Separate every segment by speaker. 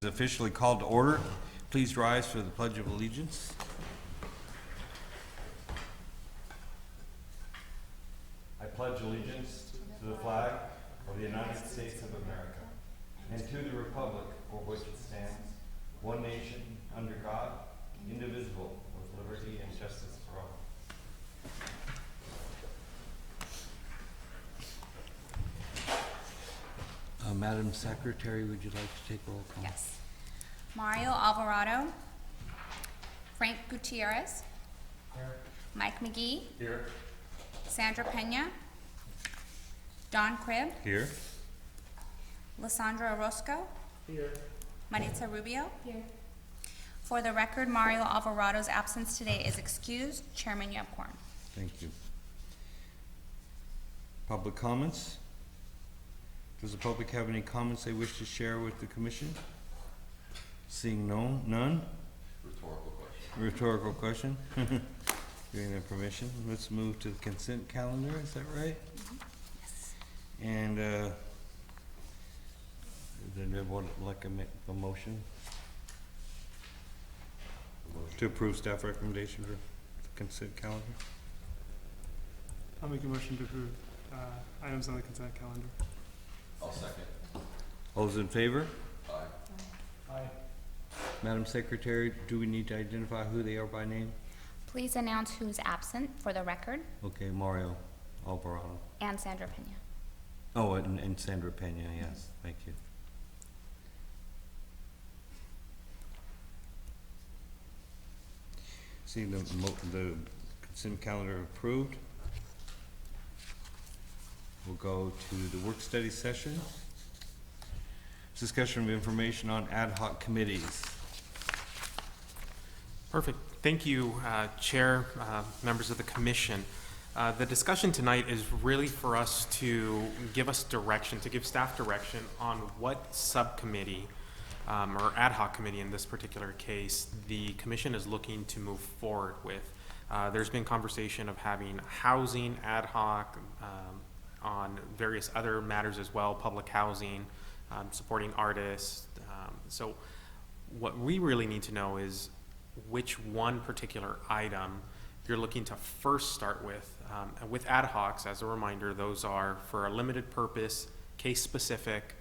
Speaker 1: is officially called to order. Please rise for the Pledge of Allegiance. I pledge allegiance to the flag of the United States of America and to the republic for which it stands, one nation, under God, indivisible, with liberty and justice for all. Madam Secretary, would you like to take roll call?
Speaker 2: Yes. Mario Alvarado. Frank Gutierrez.
Speaker 1: Here.
Speaker 2: Mike McGee.
Speaker 1: Here.
Speaker 2: Sandra Pena. Don Cribb.
Speaker 1: Here.
Speaker 2: Lissandra Orozco.
Speaker 1: Here.
Speaker 2: Maritza Rubio. Here. For the record, Mario Alvarado's absence today is excused. Chairman, you have quorum.
Speaker 1: Thank you. Public comments? Does the public have any comments they wish to share with the commission? Seeing none? Rhetorical question. Giving them permission. Let's move to the consent calendar, is that right?
Speaker 2: Yes.
Speaker 1: And, then everyone like a motion? To approve staff recommendation for the consent calendar?
Speaker 3: I'll make a motion to approve items on the consent calendar.
Speaker 4: I'll second.
Speaker 1: All those in favor?
Speaker 4: Aye.
Speaker 3: Aye.
Speaker 1: Madam Secretary, do we need to identify who they are by name?
Speaker 2: Please announce who's absent for the record,
Speaker 1: Okay, Mario Alvarado.
Speaker 2: and Sandra Pena.
Speaker 1: Oh, and Sandra Pena, yes, thank you. Seeing the consent calendar approved, we'll go to the work study session. Discussion of information on ad hoc committees.
Speaker 5: Perfect. Thank you, Chair, members of the Commission. The discussion tonight is really for us to give us direction, to give staff direction on what subcommittee or ad hoc committee in this particular case the Commission is looking to move forward with. There's been conversation of having housing ad hoc on various other matters as well, public housing, supporting artists. So what we really need to know is which one particular item you're looking to first start with. With ad hocs, as a reminder, those are for a limited purpose, case specific.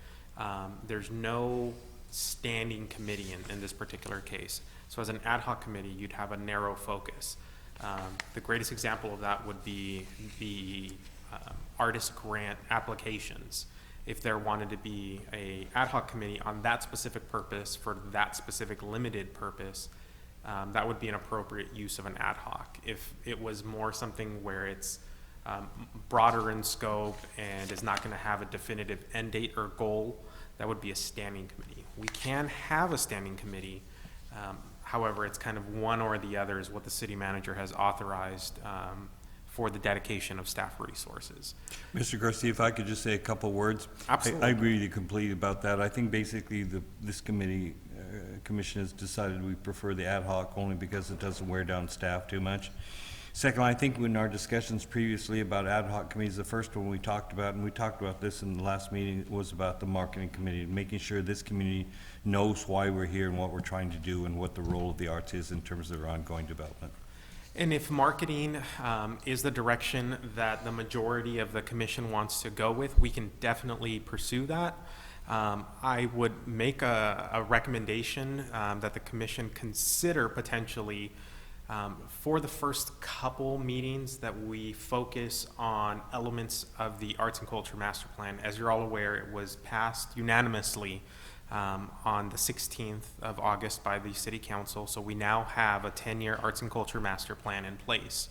Speaker 5: There's no standing committee in this particular case. So as an ad hoc committee, you'd have a narrow focus. The greatest example of that would be the artist grant applications. If there wanted to be a ad hoc committee on that specific purpose for that specific limited purpose, that would be an appropriate use of an ad hoc. If it was more something where it's broader in scope and is not going to have a definitive end date or goal, that would be a standing committee. We can have a standing committee. However, it's kind of one or the other is what the city manager has authorized for the dedication of staff resources.
Speaker 1: Mr. Garcia, if I could just say a couple words.
Speaker 5: Absolutely.
Speaker 1: I agree with you completely about that. I think basically this commission has decided we prefer the ad hoc only because it doesn't wear down staff too much. Second, I think in our discussions previously about ad hoc committees, the first one we talked about, and we talked about this in the last meeting, was about the marketing committee, making sure this community knows why we're here and what we're trying to do and what the role of the arts is in terms of their ongoing development.
Speaker 5: And if marketing is the direction that the majority of the commission wants to go with, we can definitely pursue that. I would make a recommendation that the commission consider potentially for the first couple meetings that we focus on elements of the Arts and Culture Master Plan. As you're all aware, it was passed unanimously on the 16th of August by the City Council. So we now have a 10-year Arts and Culture Master Plan in place.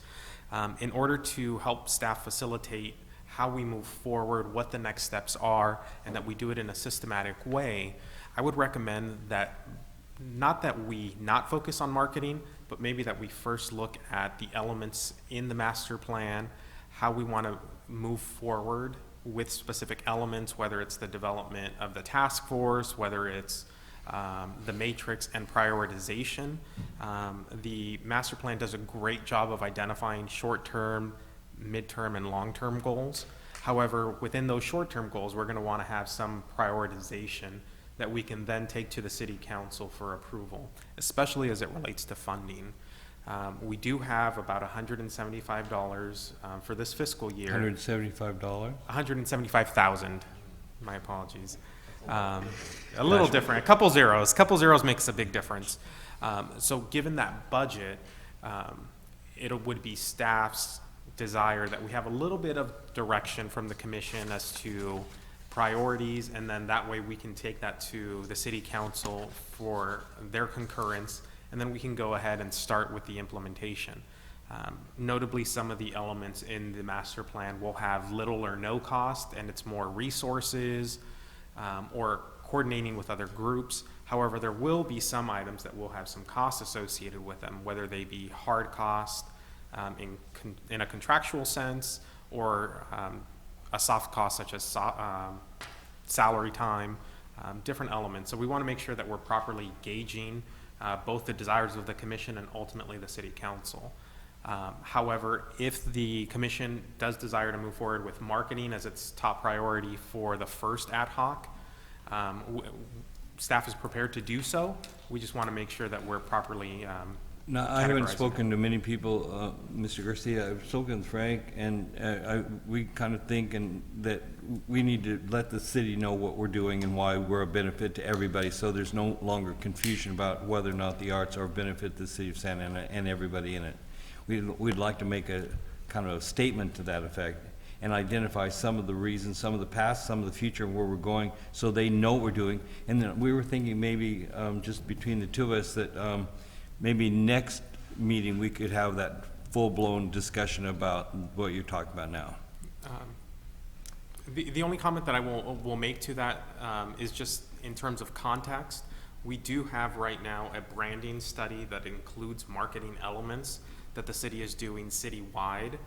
Speaker 5: In order to help staff facilitate how we move forward, what the next steps are, and that we do it in a systematic way, I would recommend that not that we not focus on marketing, but maybe that we first look at the elements in the master plan, how we want to move forward with specific elements, whether it's the development of the task force, whether it's the matrix and prioritization. The master plan does a great job of identifying short-term, midterm, and long-term goals. However, within those short-term goals, we're going to want to have some prioritization that we can then take to the city council for approval, especially as it relates to funding. We do have about $175 for this fiscal year.
Speaker 1: $175?
Speaker 5: 175,000, my apologies. A little different, a couple zeros makes a big difference. So given that budget, it would be staff's desire that we have a little bit of direction from the commission as to priorities, and then that way we can take that to the city council for their concurrence, and then we can go ahead and start with the implementation. Notably, some of the elements in the master plan will have little or no cost, and it's more resources or coordinating with other groups. However, there will be some items that will have some costs associated with them, whether they be hard cost in a contractual sense, or a soft cost such as salary time, different elements. So we want to make sure that we're properly gauging both the desires of the commission and ultimately the city council. However, if the commission does desire to move forward with marketing as its top priority for the first ad hoc, staff is prepared to do so. We just want to make sure that we're properly
Speaker 1: No, I haven't
Speaker 5: categorizing
Speaker 1: spoken to many people, Mr. Garcia. I've spoken with Frank, and we kind of think that we need to let the city know what we're doing and why we're a benefit to everybody, so there's no longer confusion about whether or not the arts are a benefit to the city of Santa Ana and everybody in it. We'd like to make a kind of a statement to that effect and identify some of the reasons, some of the past, some of the future, and where we're going, so they know what we're doing. And then we were thinking maybe just between the two of us that maybe next meeting we could have that full-blown discussion about what you're talking about now.
Speaker 5: The only comment that I will make to that is just in terms of context. We do have right now a branding study that includes marketing elements that the city is doing citywide.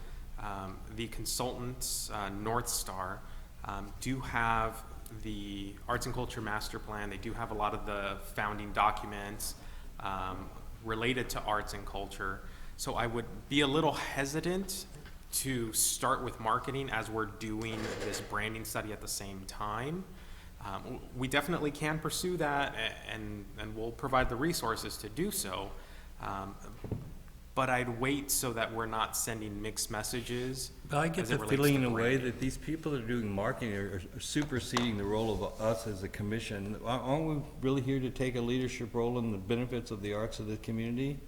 Speaker 5: The consultants, North Star, do have the Arts and Culture Master Plan. They do have a lot of the founding documents related to arts and culture. So I would be a little hesitant to start with marketing as we're doing this branding study at the same time. We definitely can pursue that, and we'll provide the resources to do so. But I'd wait so that we're not sending mixed messages.
Speaker 1: But I get
Speaker 5: as it
Speaker 1: the
Speaker 5: relates
Speaker 1: feeling
Speaker 5: to
Speaker 1: in a way
Speaker 5: branding.
Speaker 1: that these people that are doing marketing are superseding the role of us as a commission. Aren't we really here to take a leadership role in the benefits of the arts of the community?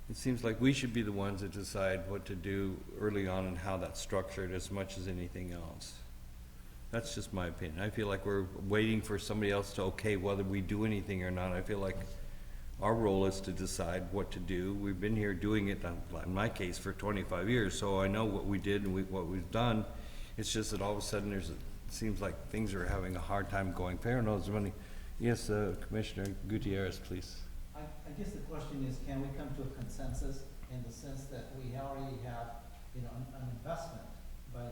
Speaker 1: It seems like we should be the ones that decide what to do early on and how that's structured as much as anything else. That's just my opinion. I feel like we're waiting for somebody else to okay whether we do anything or not. I feel like our role is to decide what to do. We've been here doing it, in my case, for 25 years, so I know what we did and what we've done. It's just that all of a sudden it seems like things are having a hard time going. Fair knows money. Yes, Commissioner Gutierrez, please.
Speaker 6: I guess the question is, can we come to a consensus in the sense that we already have, an investment by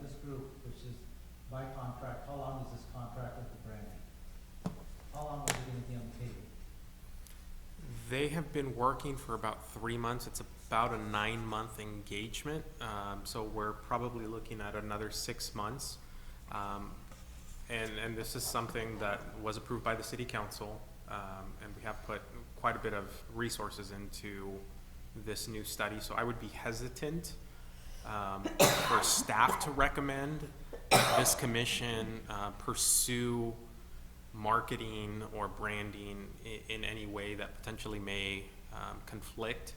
Speaker 6: this group, which is by contract? How long is this contract with the branding? How long is it going to be on the table?
Speaker 5: They have been working for about 3 months. It's about a 9-month engagement. So we're probably looking at another 6 months. And this is something that was approved by the city council. And we have put quite a bit of resources into this new study. So I would be hesitant for staff to recommend this commission pursue marketing or branding in any way that potentially may conflict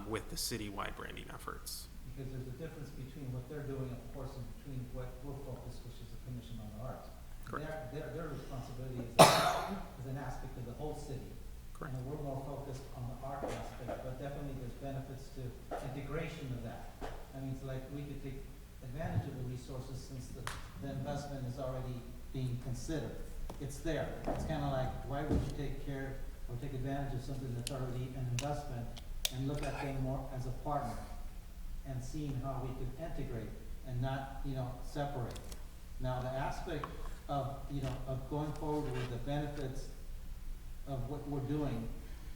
Speaker 5: with the citywide branding efforts.
Speaker 6: Because there's a difference between what they're doing, of course, and between what we're focused, which is the Commission on the Arts.
Speaker 5: Correct.
Speaker 6: Their responsibility is an aspect of the whole city.
Speaker 5: Correct.
Speaker 6: And we're more focused on the art aspect, but definitely there's benefits to integration of that. I mean, it's like we could take advantage of the resources since the investment is already being considered. It's there. It's kind of like, why would you take care or take advantage of something that's already an investment and look at them more as a partner and seeing how we could integrate and not, separate. Now, the aspect of, of going forward with the benefits of what we're doing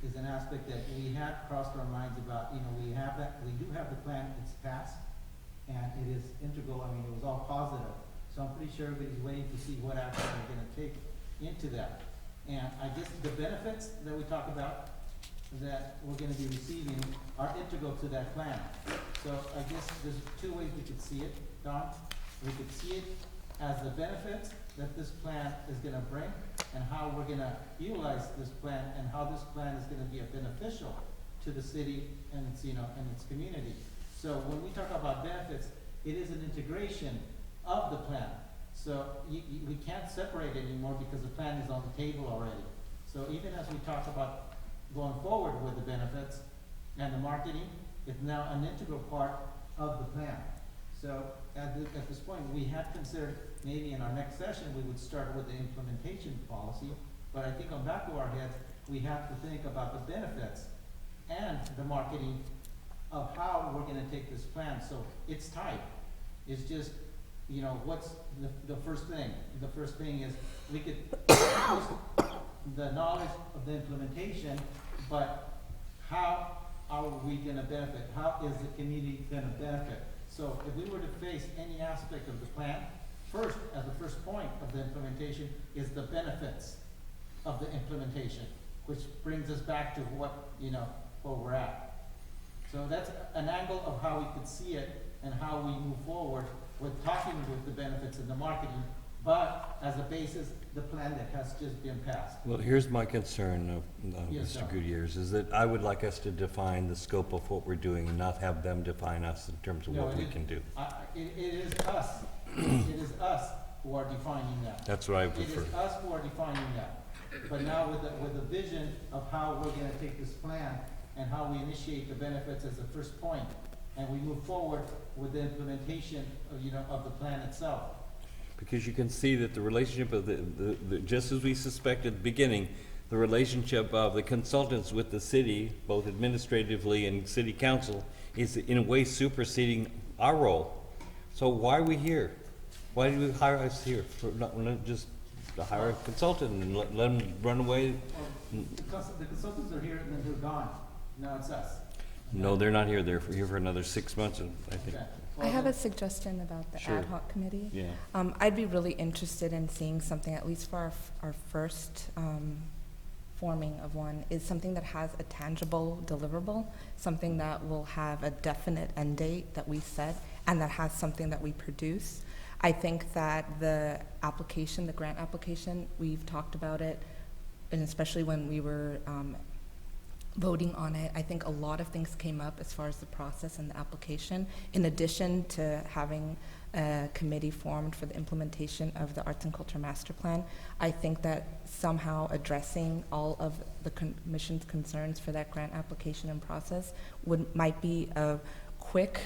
Speaker 6: is an aspect that we had crossed our minds about. We do have the plan, it's passed, and it is integral. I mean, it was all positive. So I'm pretty sure everybody's waiting to see what action we're gonna take into that. And I guess the benefits that we talk about that we're gonna be receiving are integral to that plan. So I guess there's two ways we could see it, Don. We could see it as the benefits that this plan is gonna bring and how we're gonna utilize this plan and how this plan is gonna be a beneficial to the city and its, and its community. So when we talk about benefits, it is an integration of the plan. So we can't separate it anymore because the plan is on the table already. So even as we talk about going forward with the benefits and the marketing, it's now an integral part of the plan. So at this point, we have considered maybe in our next session, we would start with the implementation policy. But I think on back of our heads, we have to think about the benefits and the marketing of how we're gonna take this plan. So it's tight. It's just, what's the first thing? The first thing is we could use the knowledge of the implementation, but how are we gonna benefit? How is the community gonna benefit? So if we were to face any aspect of the plan, first, as the first point of the implementation is the benefits of the implementation, which brings us back to where we're at. So that's an angle of how we could see it and how we move forward with talking with the benefits and the marketing, but as a basis, the plan that has just been passed.
Speaker 1: Well, here's my concern,
Speaker 6: Yes,
Speaker 1: Mr.
Speaker 6: sir.
Speaker 1: Gutierrez, is that I would like us to define the scope of what we're doing and not have them define us in terms of
Speaker 6: No,
Speaker 1: what
Speaker 6: it
Speaker 1: we
Speaker 6: is-
Speaker 1: can do.
Speaker 6: It is us, it is us who are defining that.
Speaker 1: That's what I
Speaker 6: It
Speaker 1: prefer.
Speaker 6: is us who are defining that. But now with the vision of how we're gonna take this plan and how we initiate the benefits as the first point, and we move forward with the implementation of the plan itself.
Speaker 1: Because you can see that the relationship of just as we suspected at the beginning, the relationship of the consultants with the city, both administratively and city council, is in a way superseding our role. So why are we here? Why did we hire us here? For not just to hire a consultant and let them run away?
Speaker 6: The consultants are here and then they're gone. Now it's us.
Speaker 1: No, they're not here. They're here for another 6 months, I think.
Speaker 6: Okay.
Speaker 7: I have a suggestion about the
Speaker 1: Sure.
Speaker 7: ad hoc committee.
Speaker 1: Yeah.
Speaker 7: I'd be really interested in seeing something, at least for our first forming of one, is something that has a tangible deliverable, something that will have a definite end date that we set, and that has something that we produce. I think that the application, the grant application, we've talked about it, and especially when we were voting on it, I think a lot of things came up as far as the process and the application. In addition to having a committee formed for the implementation of the Arts and Culture Master Plan, I think that somehow addressing all of the commission's concerns for that grant application and process might be a quick,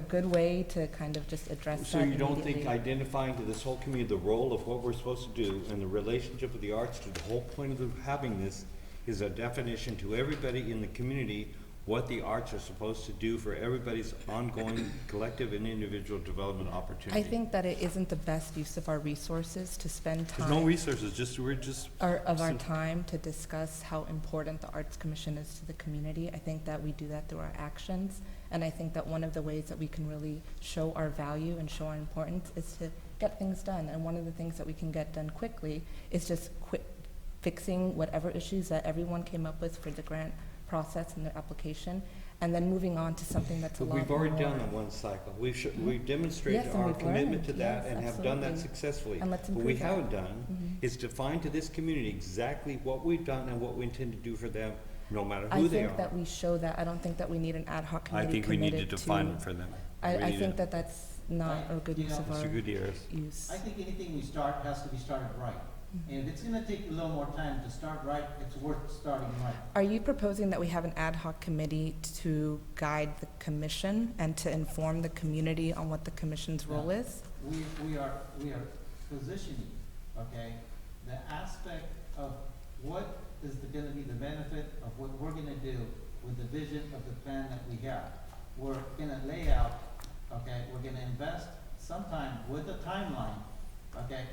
Speaker 7: good way to kind of just address
Speaker 1: So
Speaker 7: that
Speaker 1: you don't think
Speaker 7: immediately.
Speaker 1: identifying to this whole community the role of what we're supposed to do and the relationship of the arts to the whole point of having this is a definition to everybody in the community what the arts are supposed to do for everybody's ongoing collective and individual development opportunity?
Speaker 7: I think that it isn't the best use of our resources to spend
Speaker 1: There's no
Speaker 7: time
Speaker 1: resources, we're just.
Speaker 7: of our
Speaker 1: sim-
Speaker 7: time to discuss how important the Arts Commission is to the community. I think that we do that through our actions, and I think that one of the ways that we can really show our value and show our importance is to get things done. And one of the things that we can get done quickly is just fixing whatever issues that everyone came up with for the grant process and their application, and then moving on to something that's a
Speaker 1: But
Speaker 7: lot more.
Speaker 1: we've already done that one cycle. We've demonstrated
Speaker 7: Yes, and
Speaker 1: our
Speaker 7: we've
Speaker 1: commitment to
Speaker 7: learned.
Speaker 1: that
Speaker 7: Yes,
Speaker 1: and have done that
Speaker 7: absolutely.
Speaker 1: successfully.
Speaker 7: And let's
Speaker 1: What we
Speaker 7: improve that.
Speaker 1: haven't done
Speaker 7: Mhm.
Speaker 1: is define to this community exactly what we've done and what we intend to do for them, no matter
Speaker 7: I
Speaker 1: who they
Speaker 7: think that
Speaker 1: are.
Speaker 7: we show that. I don't think that we need an ad hoc
Speaker 1: I
Speaker 7: committee
Speaker 1: think we need to
Speaker 7: committed
Speaker 1: define it for them.
Speaker 7: I
Speaker 1: We need
Speaker 7: think
Speaker 1: to-
Speaker 7: that's not a good use of our
Speaker 1: Mr. Gutierrez.
Speaker 7: use.
Speaker 6: I think anything we start has to be started right.
Speaker 7: Mm-hmm.
Speaker 6: And if it's gonna take a little more time to start right, it's worth starting right.
Speaker 7: Are you proposing that we have an ad hoc committee to guide the commission and to inform the community on what the commission's role is?
Speaker 6: We are positioning, okay, the aspect of what is gonna be the benefit of what we're gonna do with the vision of the plan that we have. We're gonna lay out, okay, we're gonna invest some time with a timeline, okay,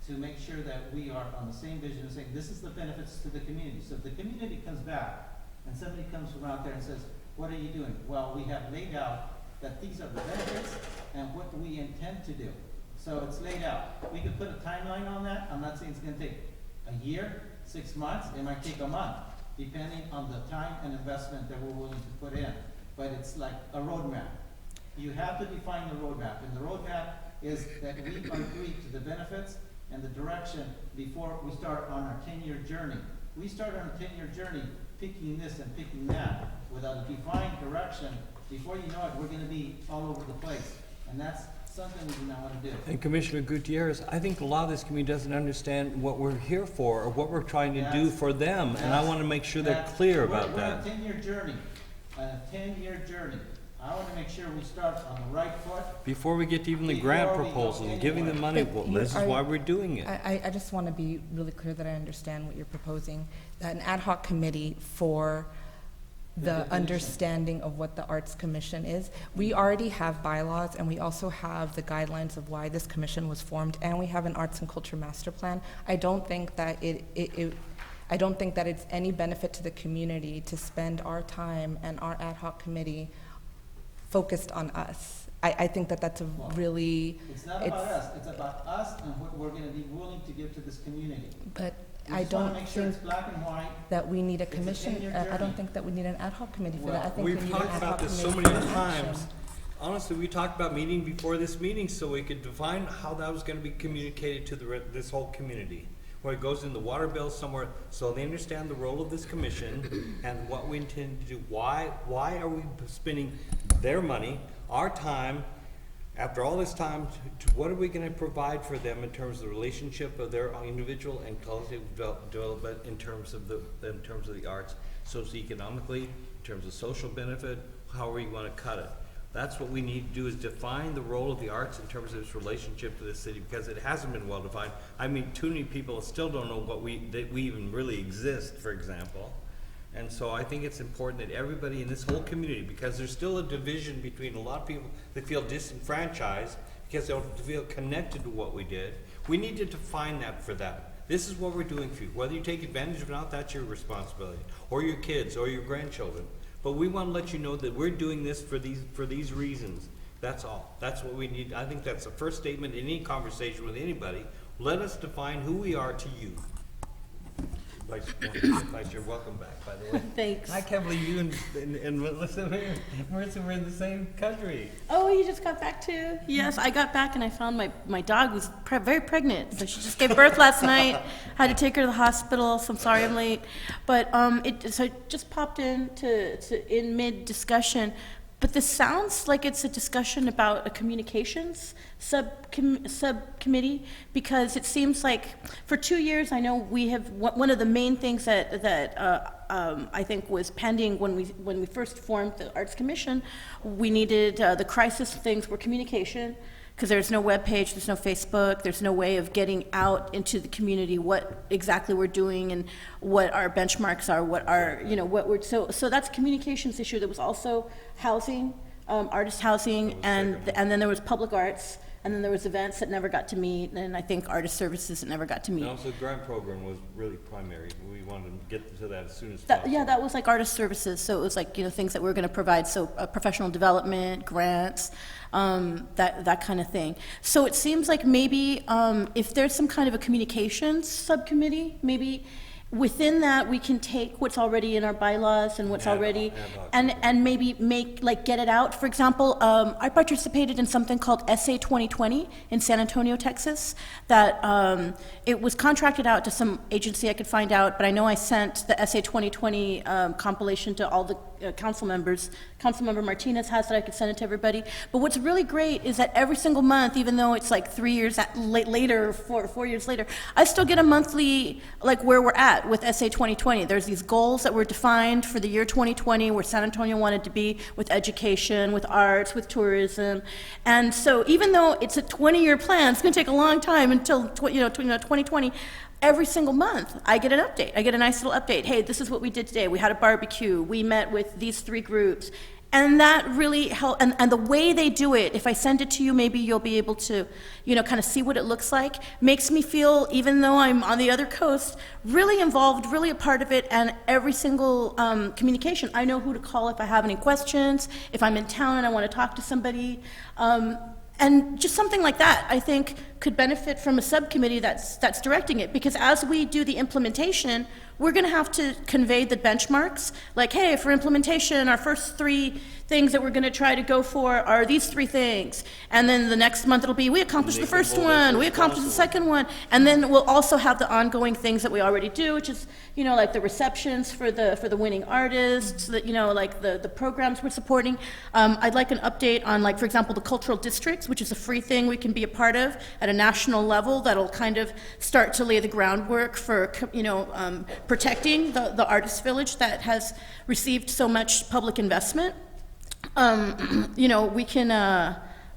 Speaker 6: to make sure that we are on the same vision and saying, this is the benefits to the community. So if the community comes back and somebody comes from out there and says, what are you doing? Well, we have laid out that these are the benefits and what we intend to do. So it's laid out. We could put a timeline on that. I'm not saying it's gonna take a year, 6 months, it might take a month, depending on the time and investment that we're willing to put in. But it's like a roadmap. You have to define the roadmap, and the roadmap is that we agree to the benefits and the direction before we start on our 10-year journey. We start on a 10-year journey picking this and picking that without a defined direction. Before you know it, we're gonna be all over the place. And that's something we do not wanna do.
Speaker 1: And Commissioner Gutierrez, I think a lot of this community doesn't understand what we're here for or what we're trying to do
Speaker 6: Yes.
Speaker 1: for them, and I
Speaker 6: Yes.
Speaker 1: want to make sure they're
Speaker 6: That
Speaker 1: clear
Speaker 6: we're-
Speaker 1: about that.
Speaker 6: We're on a 10-year journey, I wanna make sure we start on the right foot.
Speaker 1: Before we get to even the grant
Speaker 6: Before we go
Speaker 1: proposal and giving them
Speaker 6: anywhere.
Speaker 1: money,
Speaker 7: But
Speaker 1: well,
Speaker 7: you
Speaker 1: this is
Speaker 7: are-
Speaker 1: why we're doing it.
Speaker 7: I just want to be really clear that I understand what you're proposing, that an ad hoc committee for
Speaker 6: The
Speaker 7: the
Speaker 6: definition.
Speaker 7: understanding of what the Arts Commission is. We already have bylaws, and we also have the guidelines of why this commission was formed, and we have an Arts and Culture Master Plan. I don't think that I don't think that it's any benefit to the community to spend our time and our ad hoc committee focused on us. I think that that's a
Speaker 6: Well,
Speaker 7: really,
Speaker 6: It's not about us, it's about us and what we're gonna be willing to give to this community.
Speaker 7: but
Speaker 6: We
Speaker 7: I
Speaker 6: just wanna
Speaker 7: don't
Speaker 6: make sure
Speaker 7: think
Speaker 6: it's black and white.
Speaker 7: that we need a
Speaker 6: It's a
Speaker 7: commission,
Speaker 6: 10-year
Speaker 7: I don't
Speaker 6: journey.
Speaker 7: think that we need an ad hoc committee for that. I
Speaker 6: Well,
Speaker 7: think we
Speaker 1: We've
Speaker 7: need an
Speaker 1: talked
Speaker 7: ad
Speaker 1: about
Speaker 7: hoc
Speaker 1: this so
Speaker 7: committee
Speaker 1: many
Speaker 7: for
Speaker 1: times.
Speaker 7: action.
Speaker 1: Honestly, we talked about meeting before this meeting so we could define how that was gonna be communicated to this whole community. Where it goes in the water bill somewhere, so they understand the role of this commission and what we intend to do. Why are we spending their money, our time, after all this time, what are we gonna provide for them in terms of the relationship of their individual and collective development in terms of the arts, socioeconomically, in terms of social benefit, however you wanna cut it. That's what we need to do, is define the role of the arts in terms of its relationship to the city, because it hasn't been well defined. I mean, too many people still don't know that we even really exist, for example. And so I think it's important that everybody in this whole community, because there's still a division between a lot of people that feel disenfranchised because they don't feel connected to what we did. We need to define that for that. This is what we're doing for you. Whether you take advantage of it or not, that's your responsibility, or your kids, or your grandchildren. But we want to let you know that we're doing this for these reasons. That's all. That's what we need. I think that's the first statement in any conversation with anybody. Let us define who we are to you. Vice Chair, welcome back, by the way.
Speaker 8: Thanks.
Speaker 1: I can't believe you and Melissa, Marissa, we're in the same country.
Speaker 8: Oh, you just got back too? Yes, I got back and I found my dog was very pregnant. So she just gave birth last night. Had to take her to the hospital, so I'm sorry I'm late. But so I just popped in in mid-discussion. But this sounds like it's a discussion about a communications subcommittee, because it seems like for 2 years, I know we have, one of the main things that I think was pending when we first formed the Arts Commission, we needed, the crisis things were communication, because there's no webpage, there's no Facebook, there's no way of getting out into the community what exactly we're doing and what our benchmarks are, what our, what we're, so that's a communications issue. There was also housing, artist housing, and then there was public arts, and then there was events that never got to meet, and I think artist services that never got to meet.
Speaker 1: And also the grant program was really primary. We wanted to get to that as soon as possible.
Speaker 8: Yeah, that was like artist services, so it was like, things that we were gonna provide, so professional development, grants, that kind of thing. So it seems like maybe, if there's some kind of a communications subcommittee, maybe within that, we can take what's already in our bylaws and what's
Speaker 1: Ad hoc-
Speaker 8: already,
Speaker 1: ad hoc.
Speaker 8: and maybe get it out. For example, I participated in something called SA 2020 in San Antonio, Texas, that it was contracted out to some agency I could find out, but I know I sent the SA 2020 compilation to all the council members. Councilmember Martinez has it, I could send it to everybody. But what's really great is that every single month, even though it's like 3 years later, 4 years later, I still get a monthly, like where we're at with SA 2020. There's these goals that were defined for the year 2020, where San Antonio wanted to be with education, with arts, with tourism. And so even though it's a 20-year plan, it's gonna take a long time until 2020, every single month, I get an update. I get a nice little update. Hey, this is what we did today. We had a barbecue. We met with these 3 groups. And that really helped. And the way they do it, if I send it to you, maybe you'll be able to, kind of see what it looks like. Makes me feel, even though I'm on the other coast, really involved, really a part of it. And every single communication, I know who to call if I have any questions, if I'm in town and I want to talk to somebody. And just something like that, I think, could benefit from a subcommittee that's directing it, because as we do the implementation, we're gonna have to convey the benchmarks, like, hey, for implementation, our first 3 things that we're gonna try to go for are these 3 things. And then the next month it'll be, we accomplished the first one, we accomplished the second one. And then we'll also have the ongoing things that we already do, which is, you know, like the receptions for the winning artists, you know, like the programs we're supporting. I'd like an update on, like, for example, the cultural districts, which is a free thing we can be a part of at a national level that'll kind of start to lay the groundwork for, you know, protecting the artist village that has received so much public investment. You know, we can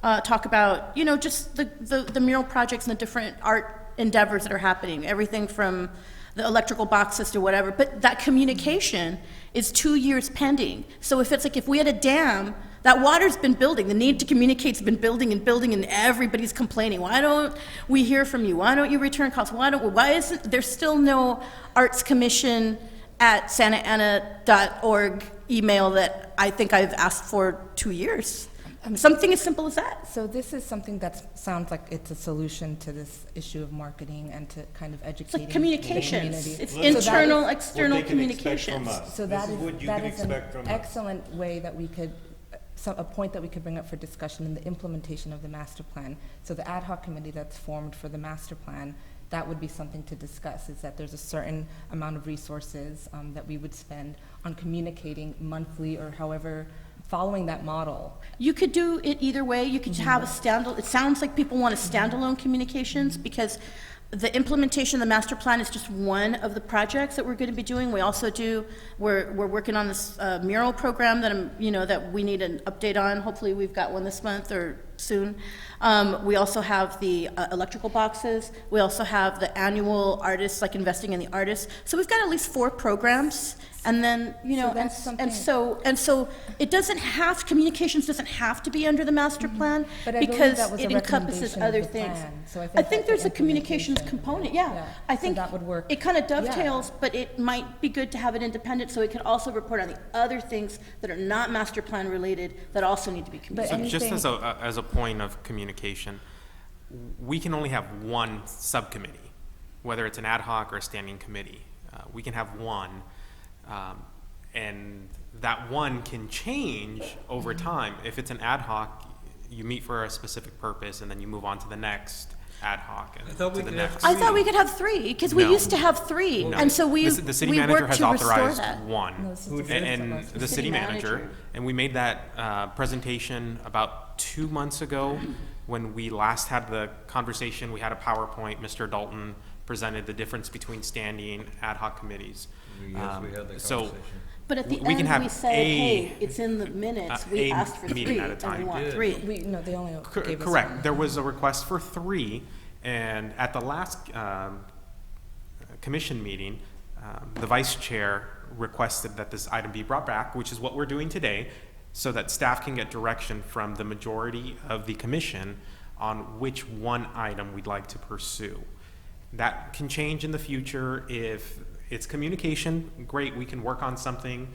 Speaker 8: talk about, you know, just the mural projects and the different art endeavors that are happening, everything from the electrical boxes to whatever. But that communication is 2 years pending. So if it's like, if we had a dam, that water's been building, the need to communicate's been building and building, and everybody's complaining. Why don't we hear from you? Why don't you return calls? Why isn't there still no Arts Commission at santaana.org email that I think I've asked for 2 years? Something as simple as that.
Speaker 7: So this is something that sounds like it's a solution to this issue of marketing and to kind of
Speaker 8: It's
Speaker 7: educating
Speaker 8: like
Speaker 7: the
Speaker 8: communications.
Speaker 7: community.
Speaker 8: It's
Speaker 7: So that is-
Speaker 8: internal, external communications.
Speaker 7: So that is an excellent way that we could, a point that we could bring up for discussion in the implementation of the master plan. So the ad hoc committee that's formed for the master plan, that would be something to discuss, is that there's a certain amount of resources that we would spend on communicating monthly or however, following that model.
Speaker 8: You could do it either way. You could have a standalone, it sounds like people want a standalone communications, because the implementation of the master plan is just one of the projects that we're going to be doing. We also we're working on this mural program that we need an update on. Hopefully we've got one this month or soon. We also have the electrical boxes. We also have the annual artists, like investing in the artists. So we've got at least 4 programs. And then, you know,
Speaker 7: So that's
Speaker 8: and so it doesn't have, communications doesn't have to be under the master plan,
Speaker 7: But I believe
Speaker 8: because
Speaker 7: that was a
Speaker 8: it encompasses
Speaker 7: recommendation of
Speaker 8: other
Speaker 7: the
Speaker 8: things.
Speaker 7: plan. So
Speaker 8: I think
Speaker 7: that's
Speaker 8: there's
Speaker 7: the
Speaker 8: a communications
Speaker 7: implementation.
Speaker 8: component, yeah. I
Speaker 7: So
Speaker 8: think
Speaker 7: that would work.
Speaker 8: it kind of dovetails, but it might be good to have it independent, so it could also report on the other things that are not master plan related that also need to be
Speaker 7: But
Speaker 8: communicated.
Speaker 5: So just
Speaker 7: anything-
Speaker 5: as a point of communication, we can only have one subcommittee, whether it's an ad hoc or a standing committee. We can have one, and that one can change over time. If it's an ad hoc, you meet for a specific purpose, and then you move on to the next ad hoc and
Speaker 1: thought we
Speaker 5: to the
Speaker 1: could have
Speaker 5: next.
Speaker 8: I thought we could have 3, because we
Speaker 5: No.
Speaker 8: used to have 3,
Speaker 5: No.
Speaker 8: and so we
Speaker 5: The city
Speaker 8: we
Speaker 5: manager
Speaker 8: worked
Speaker 5: has
Speaker 8: to restore
Speaker 5: authorized
Speaker 8: that.
Speaker 5: one.
Speaker 7: No, this is
Speaker 1: Who
Speaker 7: the
Speaker 1: did?
Speaker 5: And
Speaker 7: city
Speaker 5: the city manager, and we made that presentation about 2 months ago when we last had the conversation. We had a PowerPoint. Mr. Dalton presented the difference between standing ad hoc committees.
Speaker 1: Yes, we had that
Speaker 5: So
Speaker 1: conversation.
Speaker 8: But at the
Speaker 5: We can
Speaker 8: end,
Speaker 5: have
Speaker 8: we say,
Speaker 5: a-
Speaker 8: hey, it's in the minutes, we
Speaker 5: a
Speaker 8: asked for 3,
Speaker 5: meeting at a
Speaker 8: and
Speaker 5: time.
Speaker 8: we want
Speaker 1: Did.
Speaker 8: 3.
Speaker 7: No, they only gave us
Speaker 5: Correct.
Speaker 7: one.
Speaker 5: There was a request for 3, and at the last commission meeting, the vice chair requested that this item be brought back, which is what we're doing today, so that staff can get direction from the majority of the commission on which one item we'd like to pursue. That can change in the future. If it's communication, great, we can work on something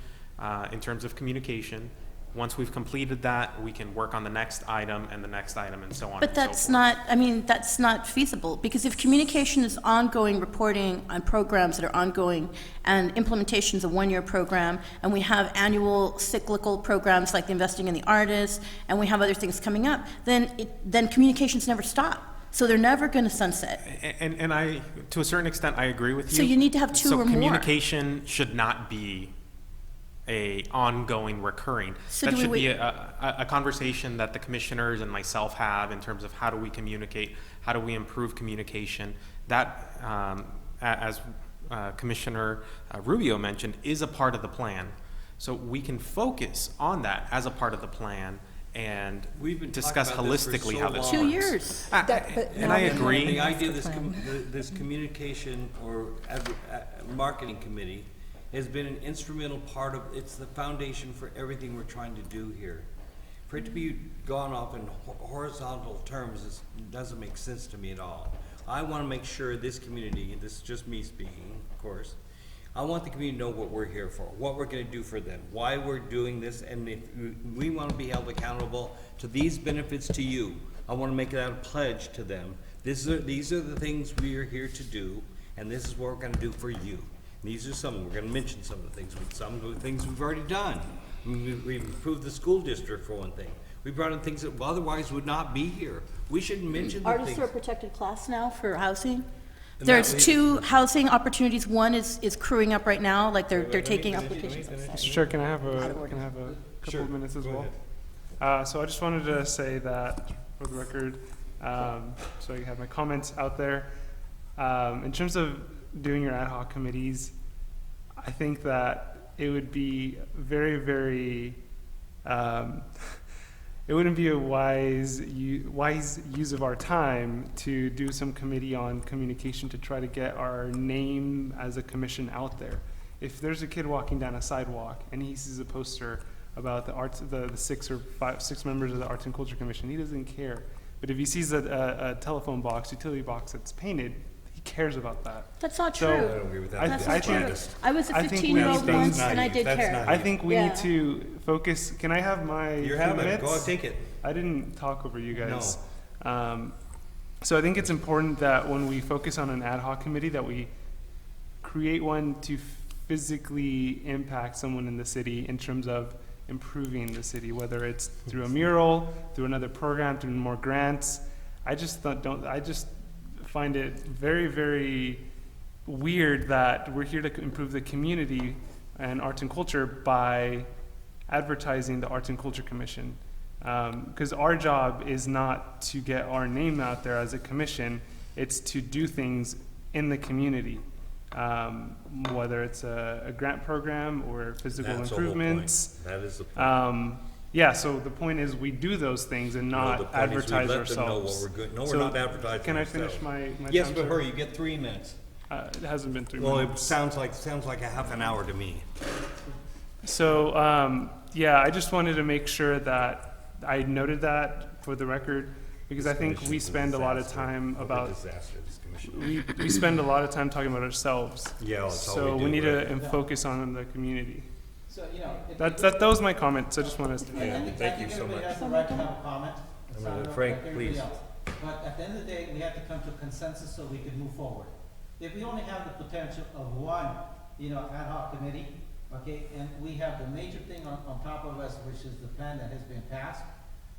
Speaker 5: in terms of communication. Once we've completed that, we can work on the next item and the next item and so on
Speaker 8: But
Speaker 5: and so
Speaker 8: that's
Speaker 5: forth.
Speaker 8: not, I mean, that's not feasible, because if communication is ongoing reporting on programs that are ongoing, and implementation is a 1-year program, and we have annual cyclical programs like the Investing in the Artists, and we have other things coming up, then communications never stop. So they're never going to sunset.
Speaker 5: And I, to a certain extent, I agree with you.
Speaker 8: So you need to have 2 or more.
Speaker 5: So communication should not be a ongoing, recurring.
Speaker 8: So
Speaker 5: That
Speaker 8: do we
Speaker 5: should be
Speaker 8: wait-
Speaker 5: a conversation that the commissioners and myself have in terms of how do we communicate, how do we improve communication. That, as Commissioner Rubio mentioned, is a part of the plan. So we can focus on that as a part of the plan and
Speaker 1: We've been
Speaker 5: discuss
Speaker 1: talking about this for
Speaker 5: holistically
Speaker 1: so
Speaker 5: how this
Speaker 1: long.
Speaker 8: 2
Speaker 5: works.
Speaker 8: years.
Speaker 5: And I agree.
Speaker 1: The idea of
Speaker 7: Master
Speaker 1: this communication or marketing committee has been an instrumental part of, it's the foundation for everything we're trying to do here. For it to be gone off in horizontal terms doesn't make sense to me at all. I want to make sure this community, and this is just me speaking, of course, I want the community to know what we're here for, what we're going to do for them, why we're doing this, and if we want to be held accountable to these benefits to you, I want to make that a pledge to them These are the things we are here to do, and this is what we're gonna do for you. And these are some, we're gonna mention some of the things, some of the things we've already done. I mean, we've improved the school district for one thing. We brought in things that otherwise would not be here. We should mention the
Speaker 8: Artists
Speaker 1: things.
Speaker 8: are a protected class now for housing.
Speaker 1: And
Speaker 8: There's
Speaker 1: that leaves-
Speaker 8: 2 housing opportunities. One is crewing up right now, like they're taking applications.
Speaker 3: Mr. Chair, can I have
Speaker 8: Out
Speaker 3: a,
Speaker 8: of order.
Speaker 3: can I have a couple
Speaker 1: Sure,
Speaker 3: of minutes as
Speaker 1: go
Speaker 3: well?
Speaker 1: ahead.
Speaker 3: So I just wanted to say that, for the record, so I have my comments out there. In terms of doing your ad hoc committees, I think that it would be very, very, it wouldn't be a wise use of our time to do some committee on communication to try to get our name as a commission out there. If there's a kid walking down a sidewalk and he sees a poster about the arts, the 6 members of the Arts and Culture Commission, he doesn't care. But if he sees a telephone box, utility box that's painted, he cares about that.
Speaker 8: That's not
Speaker 3: So,
Speaker 1: I
Speaker 8: true.
Speaker 1: don't agree with
Speaker 3: I-
Speaker 1: that.
Speaker 8: That's
Speaker 3: I
Speaker 8: not true.
Speaker 3: think-
Speaker 8: I was a
Speaker 3: I think we
Speaker 8: 15-year-old
Speaker 3: need
Speaker 8: once,
Speaker 3: things-
Speaker 8: and I did
Speaker 1: That's
Speaker 8: care.
Speaker 1: not
Speaker 3: I think we
Speaker 8: Yeah.
Speaker 3: need to focus. Can I have my
Speaker 1: You're
Speaker 3: few
Speaker 1: having it,
Speaker 3: minutes?
Speaker 1: go ahead, take it.
Speaker 3: I didn't talk over you guys. So I think it's important that when we focus on an ad hoc committee, that we create one to physically impact someone in the city in terms of improving the city, whether it's through a mural, through another program, through more grants. I just find it very, very weird that we're here to improve the community and arts and culture by advertising the Arts and Culture Commission. Because our job is not to get our name out there as a commission, it's to do things in the community. Whether it's a grant program or physical
Speaker 1: That's the whole point.
Speaker 3: improvements.
Speaker 1: That is the point.
Speaker 3: Yeah, so the point is we do those things and
Speaker 1: No,
Speaker 3: not
Speaker 1: the point is we
Speaker 3: advertise
Speaker 1: let them know
Speaker 3: ourselves.
Speaker 1: what we're good. No,
Speaker 3: So,
Speaker 1: we're not advertising
Speaker 3: Can I
Speaker 1: ourselves.
Speaker 3: finish my
Speaker 1: Yes,
Speaker 3: time,
Speaker 1: but
Speaker 3: sir?
Speaker 1: hurry, you get 3 minutes.
Speaker 3: It hasn't been 3
Speaker 1: Well, it
Speaker 3: minutes.
Speaker 1: sounds like a half an hour to me.
Speaker 3: So, yeah, I just wanted to make sure that I noted that for the record, because I think we spend a lot of time about,
Speaker 1: Disaster, this commission.
Speaker 3: we spend a lot of time talking about ourselves.
Speaker 1: Yeah, that's all
Speaker 3: So
Speaker 1: we do,
Speaker 3: we need
Speaker 1: right?
Speaker 3: to focus on the community.
Speaker 6: So, you know.
Speaker 3: That was my comment, so I just wanted to.
Speaker 1: Yeah, thank you so
Speaker 6: Everybody
Speaker 1: much.
Speaker 6: has the right to have a comment. It's
Speaker 1: I'm gonna-
Speaker 6: not
Speaker 1: Frank,
Speaker 6: like everybody
Speaker 1: please.
Speaker 6: else. But at the end of the day, we have to come to a consensus so we can move forward. If we only have the potential of one, ad hoc committee, okay, and we have the major thing on top of us, which is the plan that has been passed,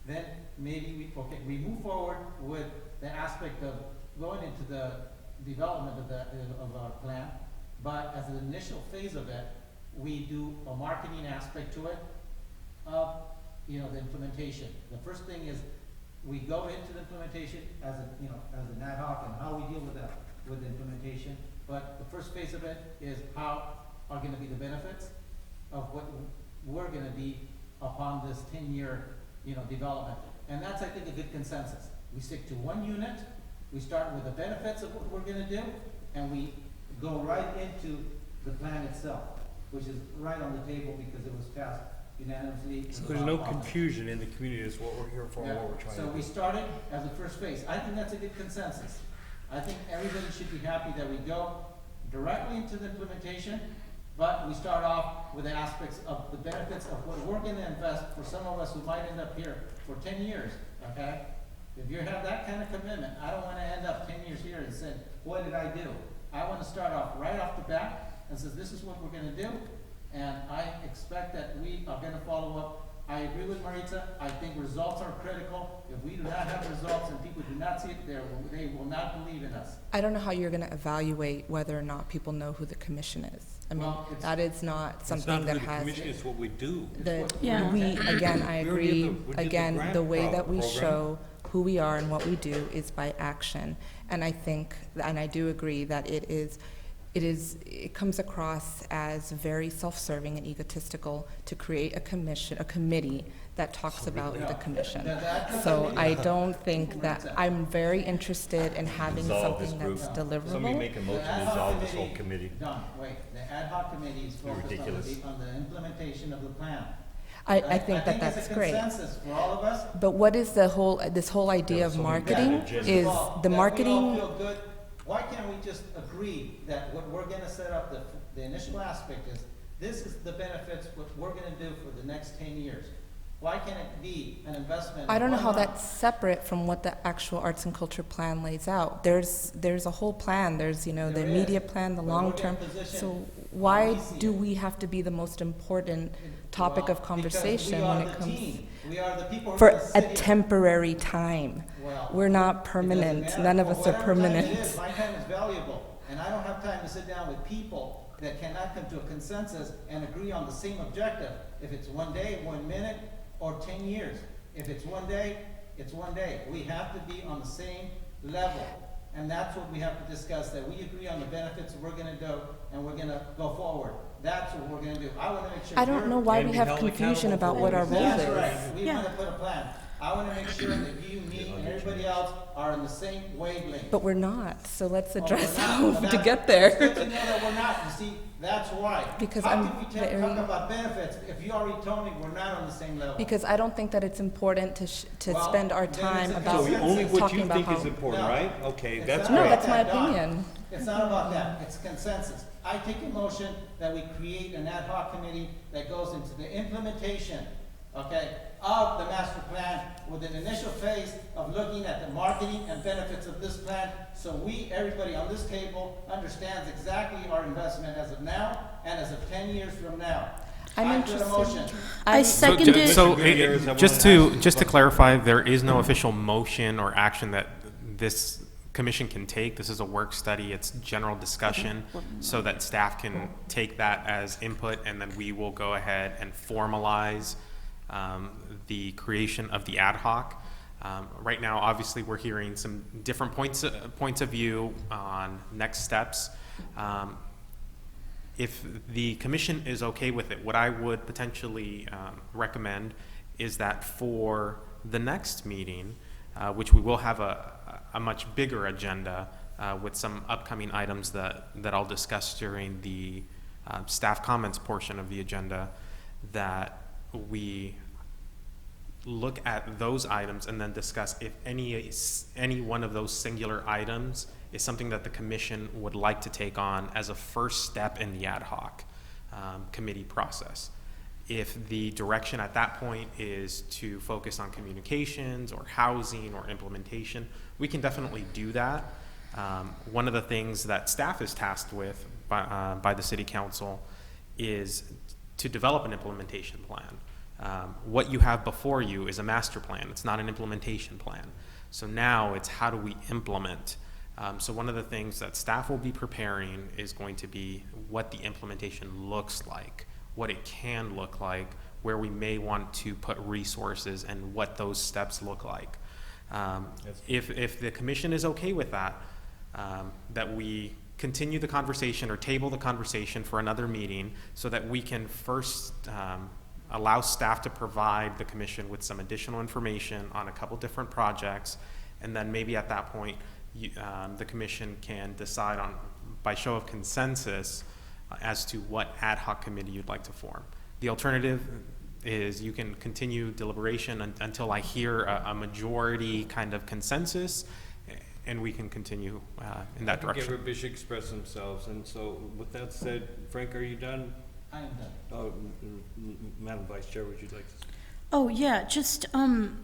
Speaker 6: then maybe we move forward with the aspect of going into the development of our plan, but as an initial phase of it, we do a marketing aspect to it of, the implementation. The first thing is, we go into the implementation as an ad hoc and how we deal with the implementation. But the first phase of it is how are gonna be the benefits of what we're gonna be upon this 10-year, development. And that's, I think, a good consensus. We stick to one unit, we start with the benefits of what we're gonna do, and we go right into the plan itself, which is right on the table because it was passed unanimously.
Speaker 1: So there's no confusion in the community as what we're here for and
Speaker 6: Yeah,
Speaker 1: what we're trying to
Speaker 6: so
Speaker 1: do.
Speaker 6: we started as a first phase. I think that's a good consensus. I think everybody should be happy that we go directly into the implementation, but we start off with the aspects of the benefits of what we're gonna invest for some of us who might end up here for 10 years, okay? If you have that kind of commitment, I don't wanna end up 10 years here and say, what did I do? I wanna start off right off the bat and says, this is what we're gonna do, and I expect that we are gonna follow up. I agree with Maritza, I think results are critical. If we do not have results and people do not see it, they will not believe in us.
Speaker 7: I don't know how you're going to evaluate whether or not people know who the commission is. I mean,
Speaker 6: Well, it's-
Speaker 7: that is not
Speaker 1: It's
Speaker 7: something
Speaker 1: not who
Speaker 7: that
Speaker 1: the
Speaker 7: has,
Speaker 1: commission, it's what we do.
Speaker 7: the,
Speaker 8: Yeah.
Speaker 7: we, again, I
Speaker 1: We already
Speaker 7: agree,
Speaker 1: did the
Speaker 7: again,
Speaker 1: grant
Speaker 7: the way that we
Speaker 1: program.
Speaker 7: show who we are and what we do is by action. And I think, and I do agree that it comes across as very self-serving and egotistical to create a committee that talks about the commission. So I don't think that, I'm very interested in having
Speaker 1: Dissolve this
Speaker 7: something that's
Speaker 1: group. Somebody
Speaker 7: deliverable.
Speaker 1: make a
Speaker 6: The
Speaker 1: motion
Speaker 6: ad
Speaker 1: to
Speaker 6: hoc
Speaker 1: dissolve this whole committee.
Speaker 6: Done, wait, the ad hoc committee is focused
Speaker 1: ridiculous.
Speaker 6: on the implementation of the plan.
Speaker 7: I think that
Speaker 6: it's
Speaker 7: that's
Speaker 6: a
Speaker 7: great.
Speaker 6: consensus for all of us.
Speaker 7: But what is this whole idea of
Speaker 1: so many
Speaker 7: marketing
Speaker 1: bad agendas.
Speaker 7: is,
Speaker 6: Well,
Speaker 7: the
Speaker 6: that
Speaker 7: marketing,
Speaker 6: we all feel good. Why can't we just agree that what we're gonna set up, the initial aspect is, this is the benefits, what we're gonna do for the next 10 years. Why can't it be an investment?
Speaker 7: I don't know
Speaker 6: of
Speaker 7: how
Speaker 6: 1 month?
Speaker 7: that's separate from what the actual arts and culture plan lays out. There's a whole plan. There's, you know, the
Speaker 6: There
Speaker 7: immediate
Speaker 6: is,
Speaker 7: plan, the
Speaker 6: but we're
Speaker 7: long
Speaker 6: in
Speaker 7: term.
Speaker 6: position
Speaker 7: So
Speaker 6: how
Speaker 7: why
Speaker 6: we see
Speaker 7: do
Speaker 6: it.
Speaker 7: we have to be the most important topic
Speaker 6: Well,
Speaker 7: of conversation
Speaker 6: because
Speaker 7: when
Speaker 6: we
Speaker 7: it
Speaker 6: are the
Speaker 7: comes
Speaker 6: team. We are the people who
Speaker 7: for
Speaker 6: are gonna
Speaker 7: a
Speaker 6: sit here.
Speaker 7: temporary time?
Speaker 6: Well,
Speaker 7: We're not
Speaker 6: it doesn't
Speaker 7: permanent.
Speaker 6: matter.
Speaker 7: None of
Speaker 6: For
Speaker 7: us are
Speaker 6: whatever time it
Speaker 7: permanent.
Speaker 6: is, my time is valuable, and I don't have time to sit down with people that cannot come to a consensus and agree on the same objective. If it's 1 day, 1 minute, or 10 years. If it's 1 day, it's 1 day. We have to be on the same level. And that's what we have to discuss, that we agree on the benefits we're gonna do, and we're gonna go forward. That's what we're gonna do. I wanna make sure.
Speaker 7: I don't know why
Speaker 1: And
Speaker 7: we
Speaker 1: be
Speaker 7: have
Speaker 1: held
Speaker 7: confusion
Speaker 1: accountable
Speaker 7: about
Speaker 1: for
Speaker 7: what
Speaker 1: what
Speaker 7: our
Speaker 1: we
Speaker 7: role
Speaker 1: say.
Speaker 6: That's
Speaker 7: is.
Speaker 6: right. We
Speaker 8: Yeah.
Speaker 6: wanna put a plan. I wanna make sure that you, me, and everybody else are in the same wavelength.
Speaker 7: But we're not, so let's
Speaker 6: Oh, we're
Speaker 7: address
Speaker 6: not.
Speaker 7: how
Speaker 6: Well,
Speaker 7: to
Speaker 6: that's-
Speaker 7: get
Speaker 6: It's
Speaker 7: there.
Speaker 6: good to know that we're not, you see, that's why.
Speaker 7: Because
Speaker 6: How
Speaker 7: I'm
Speaker 6: can we
Speaker 7: very-
Speaker 6: talk about benefits if you already told me we're not on the same level?
Speaker 7: Because I don't think that it's important to
Speaker 6: Well,
Speaker 7: spend our
Speaker 6: then it's
Speaker 7: time
Speaker 6: a
Speaker 7: about
Speaker 1: So only what
Speaker 7: talking
Speaker 1: you
Speaker 7: about
Speaker 1: think is
Speaker 7: how.
Speaker 1: important,
Speaker 6: No.
Speaker 1: right? Okay,
Speaker 6: It's
Speaker 1: that's
Speaker 6: not
Speaker 7: No,
Speaker 1: great.
Speaker 6: about
Speaker 7: that's my
Speaker 6: that, Don.
Speaker 7: opinion.
Speaker 6: It's not about that, it's consensus. I take a motion that we create an ad hoc committee that goes into the implementation, okay, of the master plan with an initial phase of looking at the marketing and benefits of this plan, so we, everybody on this table, understands exactly our investment as of now and as of 10 years from now.
Speaker 7: I'm
Speaker 6: I put a
Speaker 7: interested.
Speaker 6: motion.
Speaker 8: I seconded.
Speaker 5: So,
Speaker 1: Gutierrez, I
Speaker 5: just
Speaker 1: wanna
Speaker 5: to,
Speaker 1: ask-
Speaker 5: just to clarify, there is no official motion or action that this commission can take. This is a work study, it's general discussion, so that staff can take that as input, and then we will go ahead and formalize the creation of the ad hoc. Right now, obviously, we're hearing some different points of view on next steps. If the commission is okay with it, what I would potentially recommend is that for the next meeting, which we will have a much bigger agenda with some upcoming items that I'll discuss during the staff comments portion of the agenda, that we look at those items and then discuss if any one of those singular items is something that the commission would like to take on as a first step in the ad hoc committee process. If the direction at that point is to focus on communications or housing or implementation, we can definitely do that. One of the things that staff is tasked with by the city council is to develop an implementation plan. What you have before you is a master plan. It's not an implementation plan. So now it's how do we implement? So one of the things that staff will be preparing is going to be what the implementation looks like, what it can look like, where we may want to put resources, and what those steps look like. If the commission is okay with that, that we continue the conversation or table the conversation for another meeting so that we can first allow staff to provide the commission with some additional information on a couple different projects, and then maybe at that point the commission can decide on, by show of consensus, as to what ad hoc committee you'd like to form. The alternative is you can continue deliberation until I hear a majority kind of consensus, and we can continue in that
Speaker 1: I think
Speaker 5: direction.
Speaker 1: everybody should express themselves, and so with that said, Frank, are you done?
Speaker 6: I am done.
Speaker 1: Oh, Madam Vice Chair, would you like to?
Speaker 8: Oh, yeah, just, I'm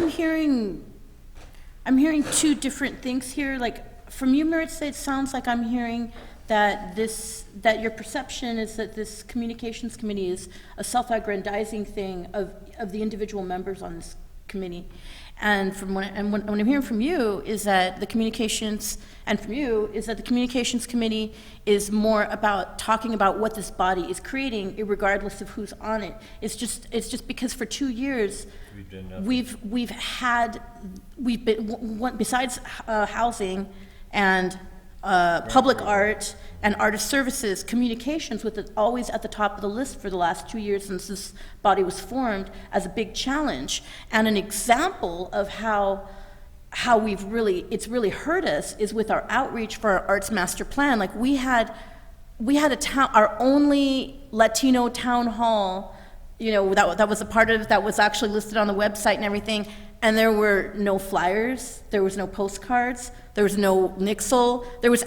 Speaker 8: hearing two different things here. Like, from you, Maritza, it sounds like I'm hearing that that your perception is that this communications committee is a self-aggrandizing thing of the individual members on this committee. And what I'm hearing from you is that the communications, and from you, is that the communications committee is more about talking about what this body is creating, irregardless of who's on it. It's just because for 2 years,
Speaker 1: We've done nothing.
Speaker 8: we've been, besides housing and public art and artist services, communications with it always at the top of the list for the last 2 years since this body was formed as a big challenge. And an example of how it's really hurt us is with our outreach for our arts master plan. Like we had our only Latino town hall, you know, that was a part of, that was actually listed on the website and everything, and there were no flyers, there was no postcards, there was no nixle, there was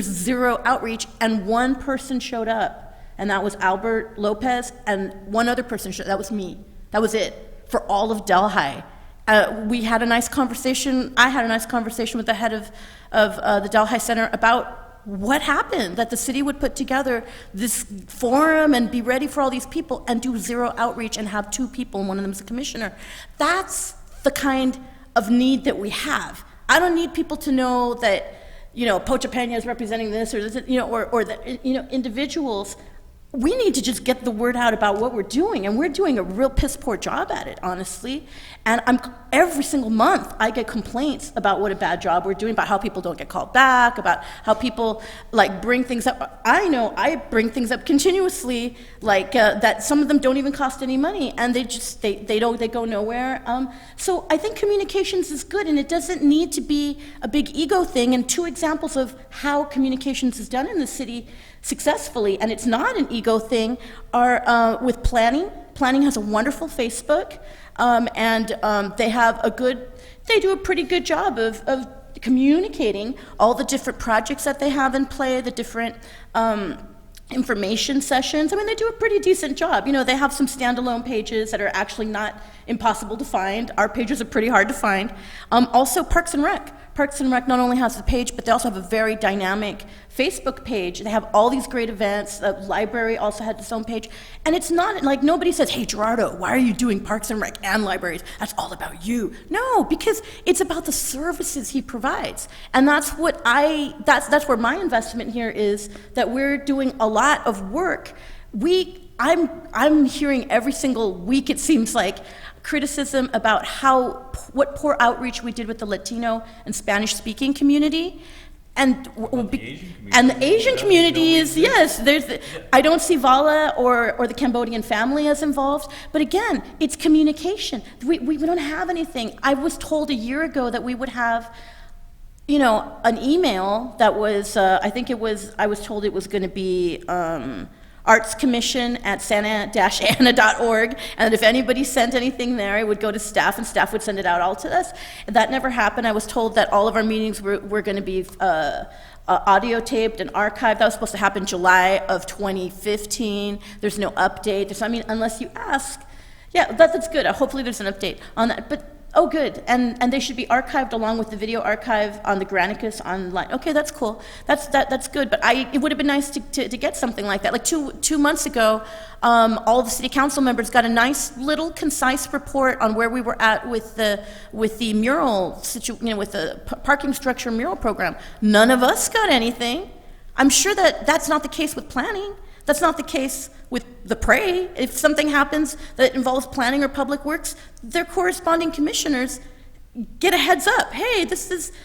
Speaker 8: zero outreach, and one person showed up, and that was Albert Lopez, and one other person that was me. That was it for all of Delhi. We had a nice conversation. I had a nice conversation with the head of the Delhi Center about what happened, that the city would put together this forum and be ready for all these people and do zero outreach and have 2 people, and one of them is a commissioner. That's the kind of need that we have. I don't need people to know that, Pocha Peña is representing this or this, or that, individuals. We need to just get the word out about what we're doing, and we're doing a real piss poor job at it, honestly. And every single month I get complaints about what a bad job we're doing, about how people don't get called back, about how people bring things up. I know I bring things up continuously, that some of them don't even cost any money, and they go nowhere. So I think communications is good, and it doesn't need to be a big ego thing. And 2 examples of how communications is done in the city successfully, and it's not an ego thing, are with planning. Planning has a wonderful Facebook, and they do a pretty good job of communicating all the different projects that they have in play, the different information sessions. I mean, they do a pretty decent job. They have some standalone pages that are actually not impossible to find. Our pages are pretty hard to find. Also, Parks and Rec. Parks and Rec not only has the page, but they also have a very dynamic Facebook page. They have all these great events. The library also had its own page. And it's not like nobody says, hey, Gerardo, why are you doing Parks and Rec and libraries? That's all about you. No, because it's about the services he provides. And that's where my investment here is, that we're doing a lot of work. I'm hearing every single week, it seems like, criticism about what poor outreach we did with the Latino and Spanish-speaking community. And the Asian community is, yes, I don't see Vala or the Cambodian family as involved, but again, it's communication. We don't have anything. I was told a year ago that we would have, an email that was, I was told it was going to be artscommission@santa-ana.org, and if anybody sent anything there, it would go to staff, and staff would send it out all to us. That never happened. I was told that all of our meetings were going to be audio taped and archived. That was supposed to happen July of 2015. There's no update. Unless you ask. Yeah, that's good. Hopefully there's an update on that. But oh, good. And they should be archived along with the video archive on the Granicus online. Okay, that's cool. That's good. But it would have been nice to get something like that. Like two months ago, all the city council members got a nice little concise report on where we were at with the mural with the parking structure mural program. None of us got anything. I'm sure that's not the case with planning. That's not the case with the PRAE. If something happens that involves planning or public works, their corresponding commissioners get a heads up. Hey,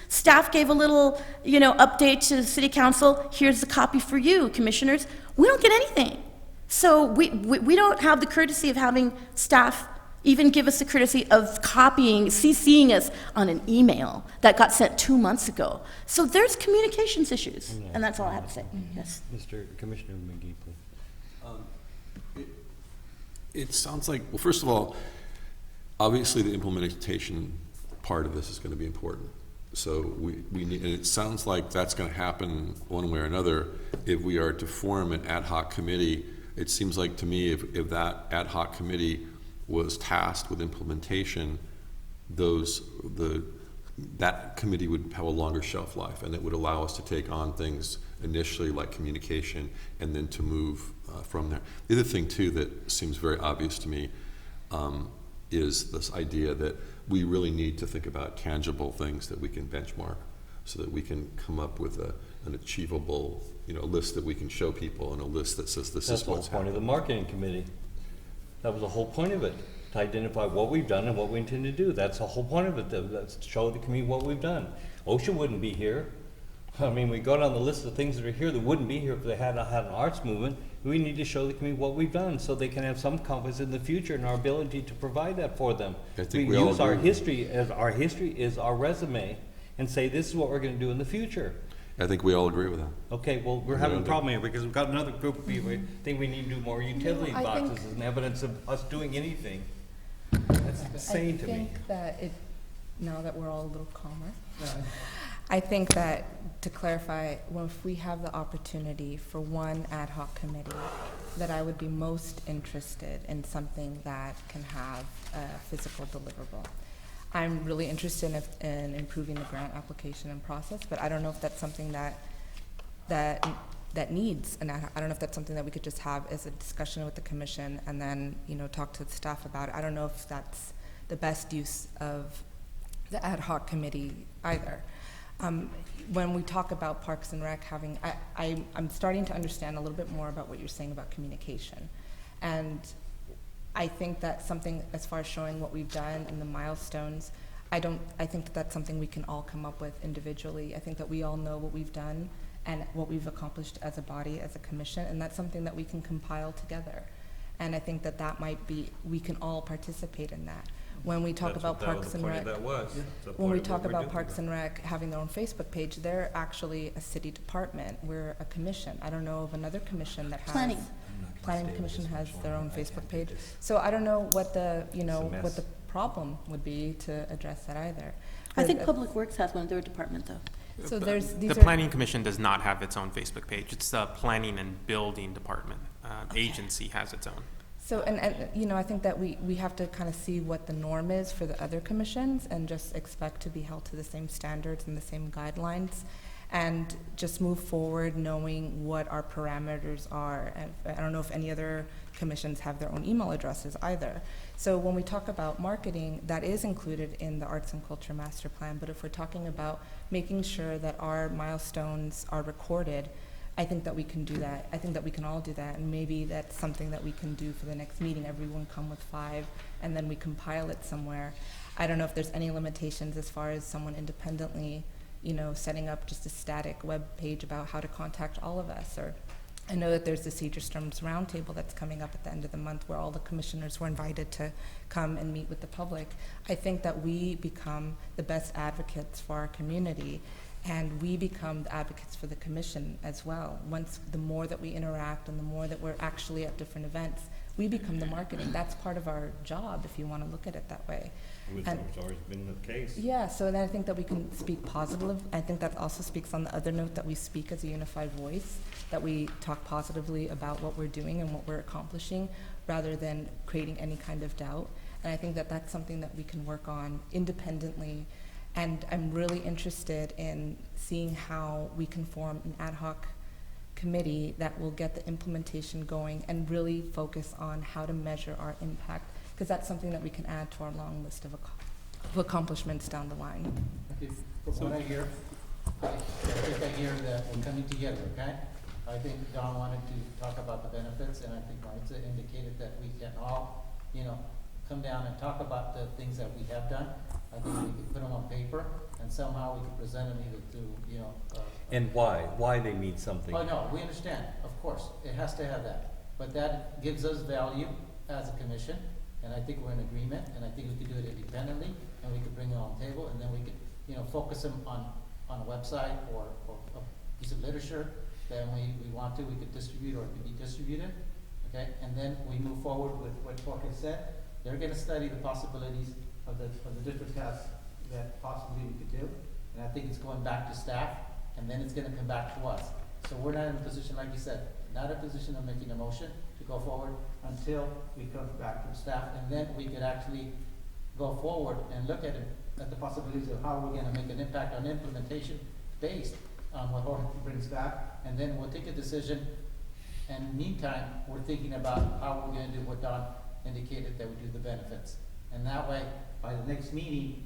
Speaker 8: staff gave a little, update to the city council. Here's the copy for you, commissioners. We don't get anything. So we don't have the courtesy of having staff even give us the courtesy of CCing us on an email that got sent 2 months ago. So there's communications issues, and that's all I have to say. Yes.
Speaker 1: Mr. Commissioner McGee, please.
Speaker 4: It sounds like, well, first of all, obviously the implementation part of this is going to be important. So we need, and it sounds like that's going to happen one way or another. If we are to form an ad hoc committee, it seems like to me if that ad hoc committee was tasked with implementation, that committee would have a longer shelf life, and it would allow us to take on things initially like communication and then to move from there. The other thing too that seems very obvious to me is this idea that we really need to think about tangible things that we can benchmark so that we can come up with an achievable list that we can show people, and a list that says this is what's happening. That's the whole point of the marketing committee. That was the whole point of it, to identify what we've done and what we intend to do. That's the whole point of it, to show the community what we've done. OSHA wouldn't be here. We go down the list of things that are here that wouldn't be here if they had not had an arts movement. We need to show the community what we've done so they can have some confidence in the future and our ability to provide that for them. I think
Speaker 1: we use our history as our resume and say this is what we're going to do in the future.
Speaker 4: I think we all agree with that.
Speaker 1: Okay, well, we're having a problem here because we've got another group of people who think we need to do more utility boxes as an evidence of us doing anything. That's insane to me.
Speaker 7: I think that now that we're all a little calmer, I think that, to clarify, well, if we have the opportunity for one ad hoc committee, that I would be most interested in something that can have a physical deliverable. I'm really interested in improving the grant application and process, but I don't know if that's something that needs an ad hoc. I don't know if that's something that we could just have as a discussion with the commission and then, talk to the staff about it. I don't know if that's the best use of the ad hoc committee either. When we talk about Parks and Rec having, I'm starting to understand a little bit more about what you're saying about communication. And I think that's something, as far as showing what we've done and the milestones, I think that that's something we can all come up with individually. I think that we all know what we've done and what we've accomplished as a body, as a commission, and that's something that we can compile together. And I think that that might be, we can all participate in that. When we talk about Parks and Rec, when we talk about Parks and Rec having their own Facebook page, they're actually a city department. We're a commission. I don't know of another commission that has. Planning Commission has their own Facebook page. So I don't know what the, what the problem would be to address that either.
Speaker 8: I think Public Works has one of their department, though.
Speaker 7: So there's,
Speaker 5: The Planning Commission does not have its own Facebook page. It's the Planning and Building Department. Agency has its own.
Speaker 7: So, and I think that we have to kind of see what the norm is for the other commissions and just expect to be held to the same standards and the same guidelines, and just move forward knowing what our parameters are. And I don't know if any other commissions have their own email addresses either. So when we talk about marketing, that is included in the Arts and Culture Master Plan, but if we're talking about making sure that our milestones are recorded, I think that we can do that. I think that we can all do that, and maybe that's something that we can do for the next meeting. Everyone come with 5, and then we compile it somewhere. I don't know if there's any limitations as far as someone independently, setting up just a static web page about how to contact all of us. Or I know that there's the Segerstrom's Roundtable that's coming up at the end of the month where all the commissioners were invited to come and meet with the public. I think that we become the best advocates for our community, and we become the advocates for the commission as well. The more that we interact and the more that we're actually at different events, we become the marketing. That's part of our job, if you want to look at it that way.
Speaker 1: Which has always been the case.
Speaker 7: Yeah, so then I think that we can speak positive. I think that also speaks on the other note that we speak as a unified voice, that we talk positively about what we're doing and what we're accomplishing, rather than creating any kind of doubt. And I think that that's something that we can work on independently. And I'm really interested in seeing how we can form an ad hoc committee that will get the implementation going and really focus on how to measure our impact, because that's something that we can add to our long list of accomplishments down the line.
Speaker 6: Okay, from what I hear, I hear that we're coming together, okay? I think Don wanted to talk about the benefits, and I think Maritza indicated that we can all, come down and talk about the things that we have done. I think we could put them on paper, and somehow we could present them either to,
Speaker 1: And why they mean something.
Speaker 6: Oh, no, we understand, of course, it has to have that. But that gives us value as a commission, and I think we're in agreement, and I think we could do it independently, and we could bring it on the table, and then we could, focus them on a website or a piece of literature that we want to, we could distribute or it could be distributed, okay? And then we move forward with what Jorge said. They're gonna study the possibilities of the different tasks that possibly we could do. And I think it's going back to staff, and then it's gonna come back to us. So we're not in a position, like you said, not in a position of making a motion to go forward until we come back from staff, and then we could actually go forward and look at it, at the possibilities of how we're gonna make an impact on implementation based on what Jorge brings back, and then we'll take a decision. And meantime, we're thinking about how we're gonna do what Don indicated, that we do the benefits. And that way, by the next meeting,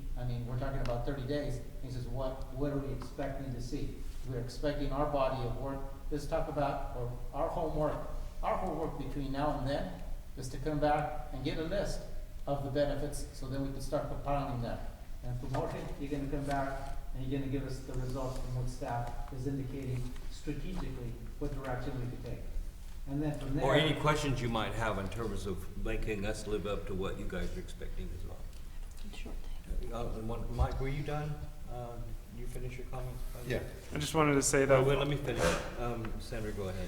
Speaker 6: we're talking about 30 days, he says, what are we expecting to see? We're expecting our body of work, let's talk about, or our homework between now and then is to come back and get a list of the benefits, so then we can start compiling them. And from Jorge, you're gonna come back and you're gonna give us the results from what staff is indicating strategically what direction we could take. And then from there.
Speaker 1: Or any questions you might have in terms of making us live up to what you guys are expecting as well. Mike, were you done? Did you finish your comments?
Speaker 4: Yeah.
Speaker 3: I just wanted to say that.
Speaker 1: Wait, let me finish. Sandra, go ahead.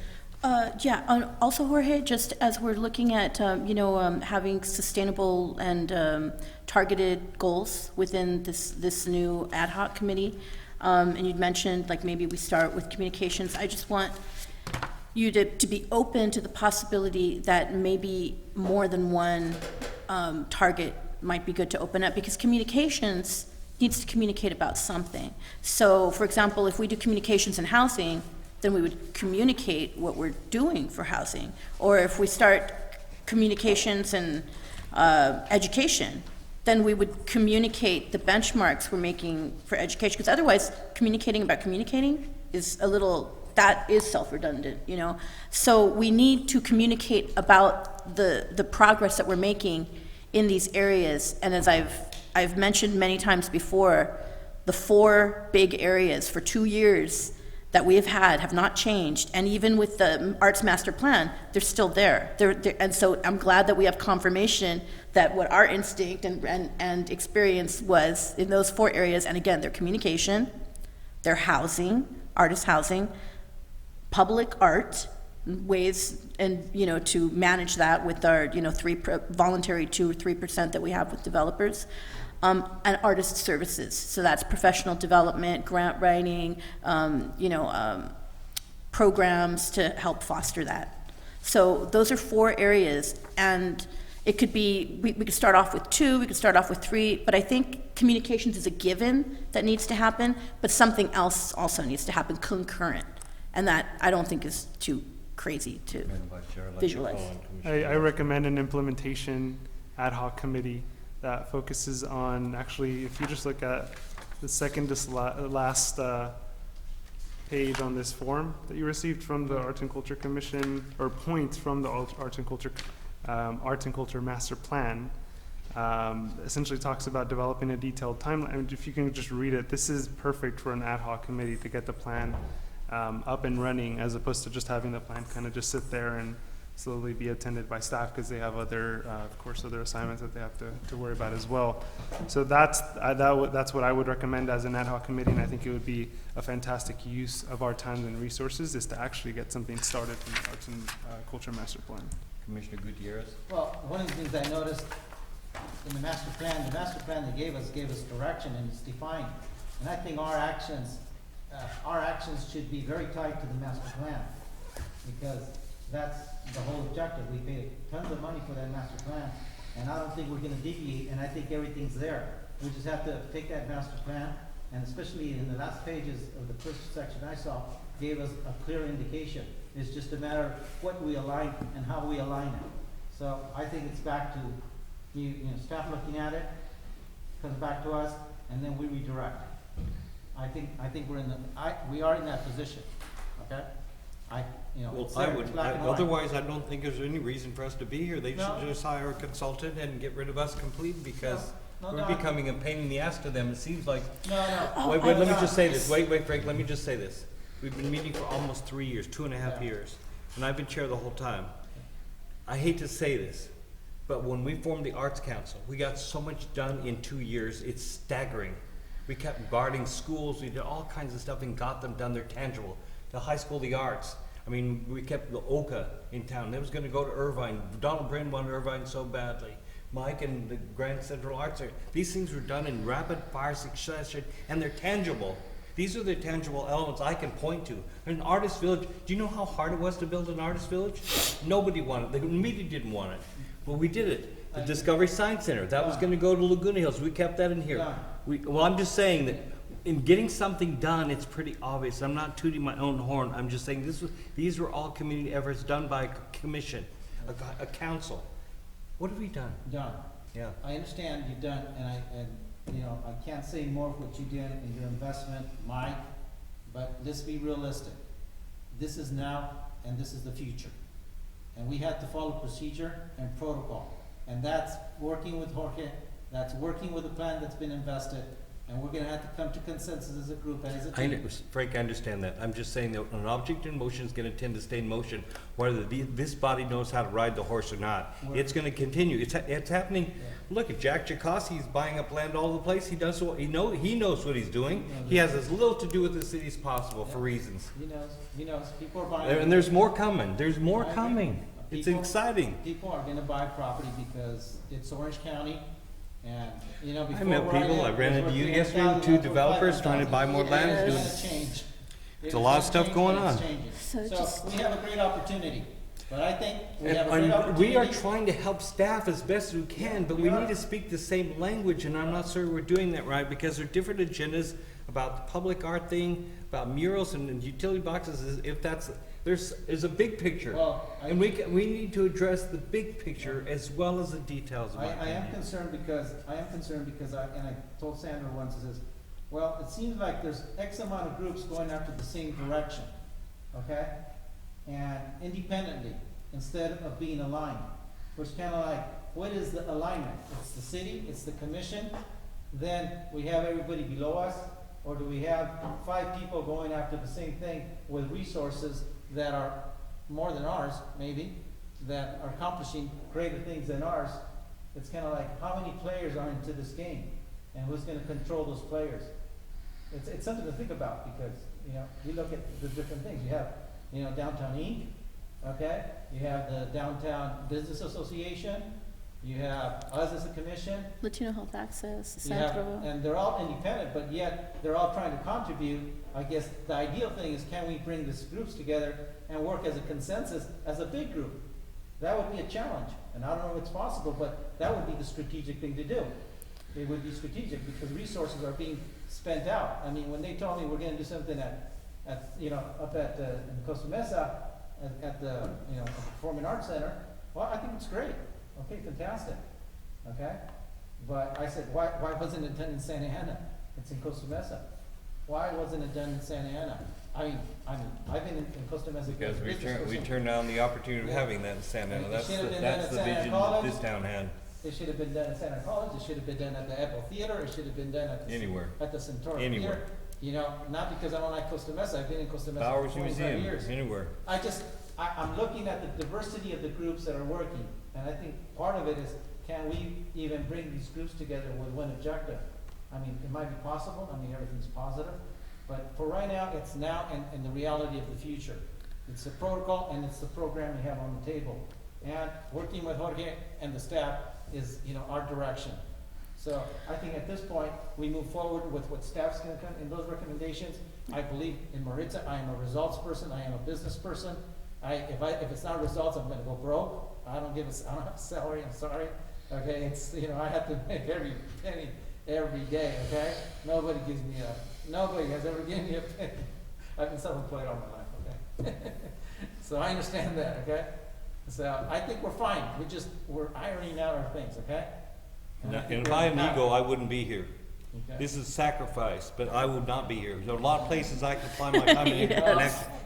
Speaker 8: Also, Jorge, just as we're looking at, having sustainable and targeted goals within this new ad hoc committee, And you'd mentioned, like, maybe we start with communications. I just want you to be open to the possibility that maybe more than one target might be good to open up, because communications needs to communicate about something. So, for example, if we do communications in housing, then we would communicate what we're doing for housing. Or if we start communications in education, then we would communicate the benchmarks we're making for education, because otherwise, communicating about communicating is a little, that is self-redundant, you know? So we need to communicate about the progress that we're making in these areas, and as I've mentioned many times before, the 4 big areas for 2 years that we have not changed, and even with the Arts Master Plan, they're still there. And so I'm glad that we have confirmation that what our instinct and experience was in those 4 areas, and again, their communication, their housing, artist housing, public art, ways, and, you know, to manage that with our, you know, voluntary 2 or 3% that we have with developers, and artist services. So that's professional development, grant writing, programs to help foster that. So those are 4 areas, and it could be, we could start off with 2, we could start off with 3, but I think communications is a given that needs to happen, but something else also needs to happen concurrent, and that I don't think is too crazy to
Speaker 1: Madam Vice Chair, I'd like to
Speaker 8: visualize.
Speaker 1: call on Commissioner
Speaker 3: I recommend an implementation ad hoc committee that focuses on, actually, if you just look at the second to last page on this form that you received from the Arts and Culture Commission, or points from the Arts and Culture Master Plan, essentially talks about developing a detailed timeline. I mean, if you can just read it, this is perfect for an ad hoc committee to get the plan up and running, as opposed to just having the plan kind of just sit there and slowly be attended by staff, because they have other, of course, other assignments that they have to worry about as well. So that's what I would recommend as an ad hoc committee, and I think it would be a fantastic use of our time and resources, is to actually get something started from the Arts and Culture Master Plan.
Speaker 1: Commissioner Gutierrez.
Speaker 6: Well, one of the things I noticed in the master plan they gave us direction, and it's defined. And I think our actions should be very tied to the master plan, because that's the whole objective. We paid tons of money for that master plan, and I don't think we're gonna deviate, and I think everything's there. We just have to take that master plan, and especially in the last pages of the first section I saw, gave us a clear indication. It's just a matter of what we align and how we align it. So I think it's back to staff looking at it, comes back to us, and then we redirect. I think we are in that position, okay?
Speaker 1: Well,
Speaker 6: it's
Speaker 1: I
Speaker 6: there,
Speaker 1: would,
Speaker 6: it's black and white.
Speaker 1: otherwise I don't think there's any reason for us to be here. They
Speaker 6: No.
Speaker 1: should just hire a consultant and get rid of us completely, because
Speaker 6: No,
Speaker 1: we're
Speaker 6: no.
Speaker 1: becoming a pain in the ass to them. It seems like,
Speaker 6: No,
Speaker 1: wait, let me just say this. Wait, Frank, let me just say this. We've been meeting for almost 3 years, 2.5
Speaker 6: Yeah.
Speaker 1: years, and I've been chair the whole time. I hate to say this, but when we formed the Arts Council, we got so much done in 2 years, it's staggering. We kept guarding schools, we did all kinds of stuff and got them done, they're tangible. The High School of the Arts, I mean, we kept the OCA in town, it was gonna go to Irvine. Donald Brin wanted Irvine so badly. Mike and the Grand Central Arts, these things were done in rapid fire succession, and they're tangible. These are the tangible elements I can point to. An artist village, do you know how hard it was to build an artist village? Nobody wanted it, the media didn't want it, but we did it. The Discovery Science Center, that was gonna go to Laguna Hills, we kept that in here.
Speaker 6: Yeah.
Speaker 1: Well, I'm just saying that in getting something done, it's pretty obvious. I'm not tooting my own horn, I'm just saying these were all community efforts done by a commission, a council. What have we done?
Speaker 6: Done.
Speaker 1: Yeah.
Speaker 6: I understand you've done, and I can't say more of what you did in your investment, Mike, but let's be realistic. This is now, and this is the future. And we have to follow procedure and protocol. And that's working with Jorge, that's working with the plan that's been invested, and we're gonna have to come to consensus as a group, as a team.
Speaker 1: Frank, I understand that. I'm just saying that an object in motion is gonna tend to stay in motion, whether this body knows how to ride the horse or not. It's gonna continue. It's happening. Look at Jack Chakosky, he's buying up land all over the place. He knows what he's doing. He has as little to do with the city as possible for reasons.
Speaker 6: He knows, people are buying.
Speaker 1: And there's more coming. There's more
Speaker 6: I agree.
Speaker 1: coming. It's
Speaker 6: People-
Speaker 1: exciting.
Speaker 6: People are gonna buy property because it's Orange County, And, you know,
Speaker 1: I
Speaker 6: before.
Speaker 1: met
Speaker 6: where
Speaker 1: people, I
Speaker 6: lived,
Speaker 1: ran
Speaker 6: it
Speaker 1: into
Speaker 6: was
Speaker 1: you
Speaker 6: worth
Speaker 1: yesterday,
Speaker 6: 300,000,
Speaker 1: two
Speaker 6: that's worth
Speaker 1: developers trying to
Speaker 6: 500,000.
Speaker 1: buy more land,
Speaker 6: It's
Speaker 1: doing-
Speaker 6: gonna change.
Speaker 1: It's a lot of stuff
Speaker 6: change,
Speaker 1: going
Speaker 6: but it's
Speaker 1: on.
Speaker 6: changing.
Speaker 8: So
Speaker 6: So
Speaker 8: just-
Speaker 6: we have a great opportunity, but I think we have a great
Speaker 1: And
Speaker 6: opportunity.
Speaker 1: we are trying to help staff as best as we can, but we need to speak the same language, and I'm not sure we're doing that right, because there are different agendas about the public art thing, about murals and utility boxes, if that's, there's a big picture.
Speaker 6: Well,
Speaker 1: And we need to address the big picture as well as the details, in my
Speaker 6: I am
Speaker 1: opinion.
Speaker 6: concerned because, and I told Sandra once, I says, well, it seems like there's X amount of groups going after the same direction, okay? And independently, instead of being aligned, which kinda like, what is the alignment? It's the city, it's the commission, then we have everybody below us, or do we have 5 people going after the same thing with resources that are more than ours, maybe, that are accomplishing greater things than ours? It's kinda like, how many players are into this game? And who's gonna control those players? It's something to think about, because, you know, you look at the different things. You have, you know, Downtown Inc., okay? You have the Downtown Business Association, you have us as a commission,
Speaker 8: Latino Health Access,
Speaker 6: you have,
Speaker 8: Centro.
Speaker 6: and they're all independent, but yet they're all trying to contribute. I guess the ideal thing is, can we bring these groups together and work as a consensus, as a big group? That would be a challenge, and I don't know if it's possible, but that would be the strategic thing to do. It would be strategic, because resources are being spent out. I mean, when they told me we're gonna do something at you know, up at, in Costa Mesa, at the, you know, Performing Arts Center, well, I think it's great. Okay, fantastic, okay? But I said, why wasn't it done in Santa Ana? It's in Costa Mesa. Why wasn't it done in Santa Ana? I mean, I've been in Costa Mesa.
Speaker 1: Because
Speaker 6: as a business
Speaker 1: we
Speaker 6: person.
Speaker 1: turned down the opportunity of having that in Santa Ana.
Speaker 6: It
Speaker 1: That's
Speaker 6: should have
Speaker 1: the,
Speaker 6: been
Speaker 1: that's
Speaker 6: done
Speaker 1: the
Speaker 6: at Santa
Speaker 1: vision that
Speaker 6: College.
Speaker 1: this town had,
Speaker 6: It should have been done at Santa College, it should have been done at the Apple Theater, it should have been done at the.
Speaker 1: Anywhere.
Speaker 6: At the Centura
Speaker 1: Anywhere.
Speaker 6: Theater. You know, not because I don't like Costa Mesa, I've been in Costa Mesa for
Speaker 1: Bowers
Speaker 6: 25
Speaker 1: Museum,
Speaker 6: years.
Speaker 1: anywhere.
Speaker 6: I'm looking at the diversity of the groups that are working, and I think part of it is, can we even bring these groups together with one objective? I mean, it might be possible, I mean, everything's positive, but for right now, it's now and the reality of the future. It's the protocol and it's the program we have on the table. And working with Jorge and the staff is, you know, our direction. So I think at this point, we move forward with what staff's gonna come in those recommendations. I believe in Maritza, I am a results person, I am a business person. If it's not results, I'm gonna go broke. I don't have a salary, I'm sorry. Okay, it's, you know, I have to make every penny every day, okay? Nobody has ever given me a penny. I've been self-employed all my life, okay? So I understand that, okay? So I think we're fine. We're ironing out our things, okay?
Speaker 1: And
Speaker 6: I think
Speaker 1: if
Speaker 6: we're
Speaker 1: I had an
Speaker 6: happy,
Speaker 1: ego, I wouldn't be here.
Speaker 6: okay?
Speaker 1: This is sacrifice, but I would not be here. There are a lot of places I could find my time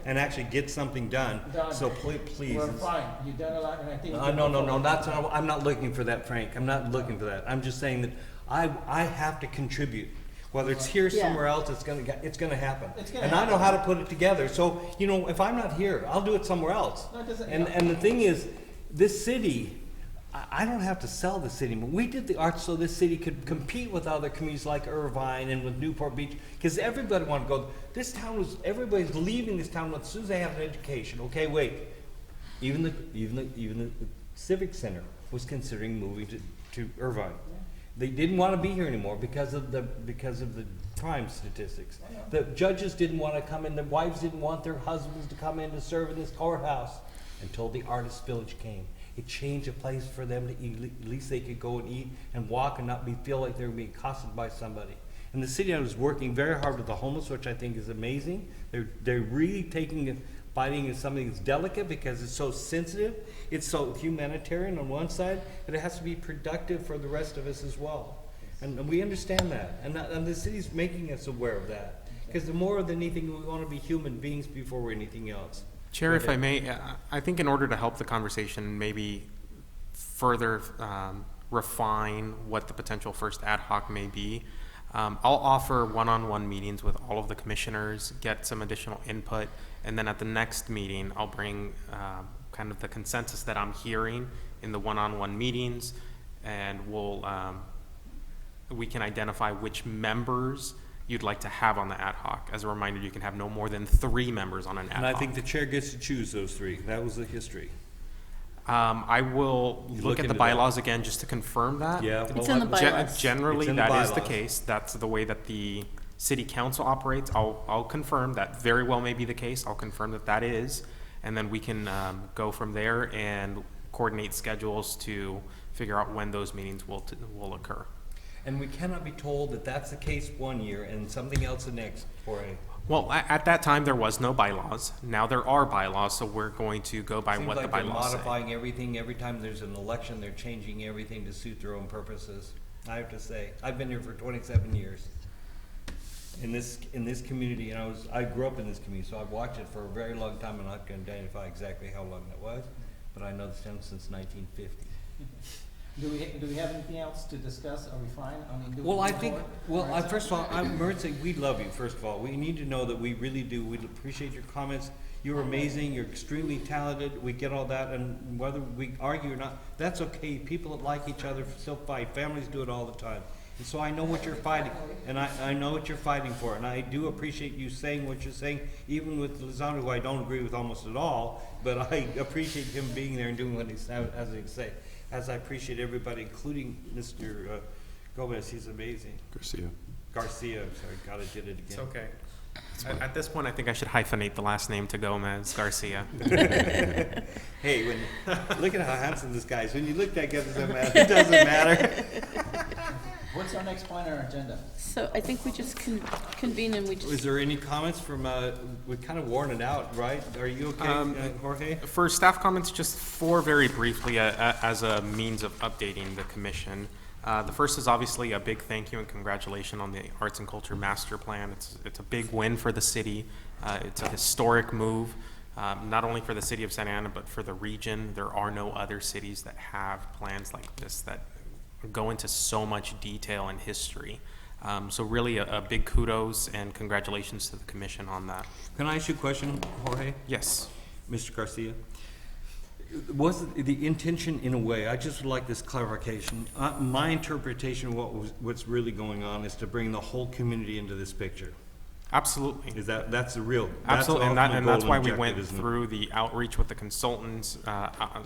Speaker 1: and actually get something done.
Speaker 6: Done.
Speaker 1: So please.
Speaker 6: We're fine. You've done a lot, and I think. we can
Speaker 1: No,
Speaker 6: move forward.
Speaker 1: that's not, I'm not looking for that, Frank. I'm not looking for that. I'm just saying that I have to contribute. Whether it's here,
Speaker 8: Yeah.
Speaker 1: somewhere else, it's gonna happen.
Speaker 6: It's gonna
Speaker 1: And I know
Speaker 6: happen.
Speaker 1: how to put it together. So, you know, if I'm not here, I'll do it somewhere else.
Speaker 6: No, it doesn't-
Speaker 1: And the thing is, this city, I don't have to sell the city. We did the arts so this city could compete with other communities like Irvine and with Newport Beach, because everybody wanted to go. Everybody's leaving this town as soon as they have an education. Okay, wait. Even the Civic Center was considering moving to Irvine. They didn't want to be here anymore because of the crime statistics. The judges didn't want to come in, the wives didn't want their husbands to come in to serve in this courthouse until the Artist Village came. It changed a place for them to eat, at least they could go and eat and walk and not feel like they were being accosted by somebody. And the city was working very hard with the homeless, which I think is amazing. They're really biting into something that's delicate because it's so sensitive. It's so humanitarian on one side, but it has to be productive for the rest of us as well. And we understand that. And the city's making us aware of that. Because the more than anything, we want to be human beings before we're anything else.
Speaker 5: Chair, if I may, I think in order to help the conversation maybe further refine what the potential first ad hoc may be, I'll offer one-on-one meetings with all of the commissioners, get some additional input, and then at the next meeting, I'll bring kind of the consensus that I'm hearing in the one-on-one meetings, and we can identify which members you'd like to have on the ad hoc. As a reminder, you can have no more than 3 members on an ad hoc.
Speaker 1: And I think the chair gets to choose those 3. That was the history.
Speaker 5: I will
Speaker 1: You
Speaker 5: look
Speaker 1: look
Speaker 5: at the
Speaker 1: into that.
Speaker 5: bylaws again just to confirm that.
Speaker 1: Yeah.
Speaker 8: It's
Speaker 1: well,
Speaker 8: in the bylaws.
Speaker 5: Generally,
Speaker 1: It's in the
Speaker 5: that is the
Speaker 1: bylaws.
Speaker 5: case. That's the way that the city council operates. I'll confirm that very well may be the case. I'll confirm that that is. And then we can go from there and coordinate schedules to figure out when those meetings will occur.
Speaker 1: And we cannot be told that that's the case one year and something else the next, Jorge.
Speaker 5: Well, at that time, there was no bylaws. Now there are bylaws, so we're going to go by
Speaker 1: Seems
Speaker 5: what the
Speaker 1: like they're
Speaker 5: bylaws say.
Speaker 1: modifying everything. Every time there's an election, they're changing everything to suit their own purposes. I have to say, I've been here for 27 years. In this community, and I grew up in this community, so I've watched it for a very long time, and I'm not gonna identify exactly how long that was, but I know it's done since 1950.
Speaker 6: Do we have anything else to discuss? Are we fine? I mean, do we
Speaker 1: Well, I
Speaker 6: move
Speaker 1: think,
Speaker 6: forward?
Speaker 1: well,
Speaker 6: All right,
Speaker 1: first of all, Maritza, we love you, first of all. We need to know that we really do. We appreciate your comments. You're amazing. You're extremely talented. We get all that, and whether we argue or not, that's okay. People that like each other still fight. Families do it all the time. And so I know what you're fighting, and I know what you're fighting for, and I do appreciate you saying what you're saying, even with Lizano, who I don't agree with almost at all, but I appreciate him being there and doing what he's, as he say. As I appreciate everybody, including Mr. Gomez, he's amazing. Garcia, I'm sorry, God, I did it again.
Speaker 5: It's okay. At this point, I think I should hyphenate the last name to Gomez, Garcia.
Speaker 1: Hey, look at how handsome this guy is. When you look at that, it doesn't matter.
Speaker 6: What's our next point on our agenda?
Speaker 8: So I think we just convene and we
Speaker 1: Is
Speaker 8: just,
Speaker 1: there any comments from, we kind of worn it out, right? Are you okay, Jorge?
Speaker 5: For staff comments, just four very briefly as a means of updating the commission. The first is obviously a big thank you and congratulations on the Arts and Culture Master Plan. It's a big win for the city. It's a historic move, not only for the city of Santa Ana, but for the region. There are no other cities that have plans like this that go into so much detail and history. So really a big kudos and congratulations to the commission on that.
Speaker 1: Can I ask you a question, Jorge?
Speaker 5: Yes.
Speaker 1: Mr. Garcia? Was the intention, in a way, I just would like this clarification. My interpretation of what's really going on is to bring the whole community into this picture.
Speaker 5: Absolutely.
Speaker 1: Is that's the real, that's the
Speaker 5: Absolutely, and
Speaker 1: ultimate
Speaker 5: that's
Speaker 1: goal
Speaker 5: why
Speaker 1: and
Speaker 5: we
Speaker 1: objective,
Speaker 5: went
Speaker 1: isn't it?
Speaker 5: through the outreach with the consultants,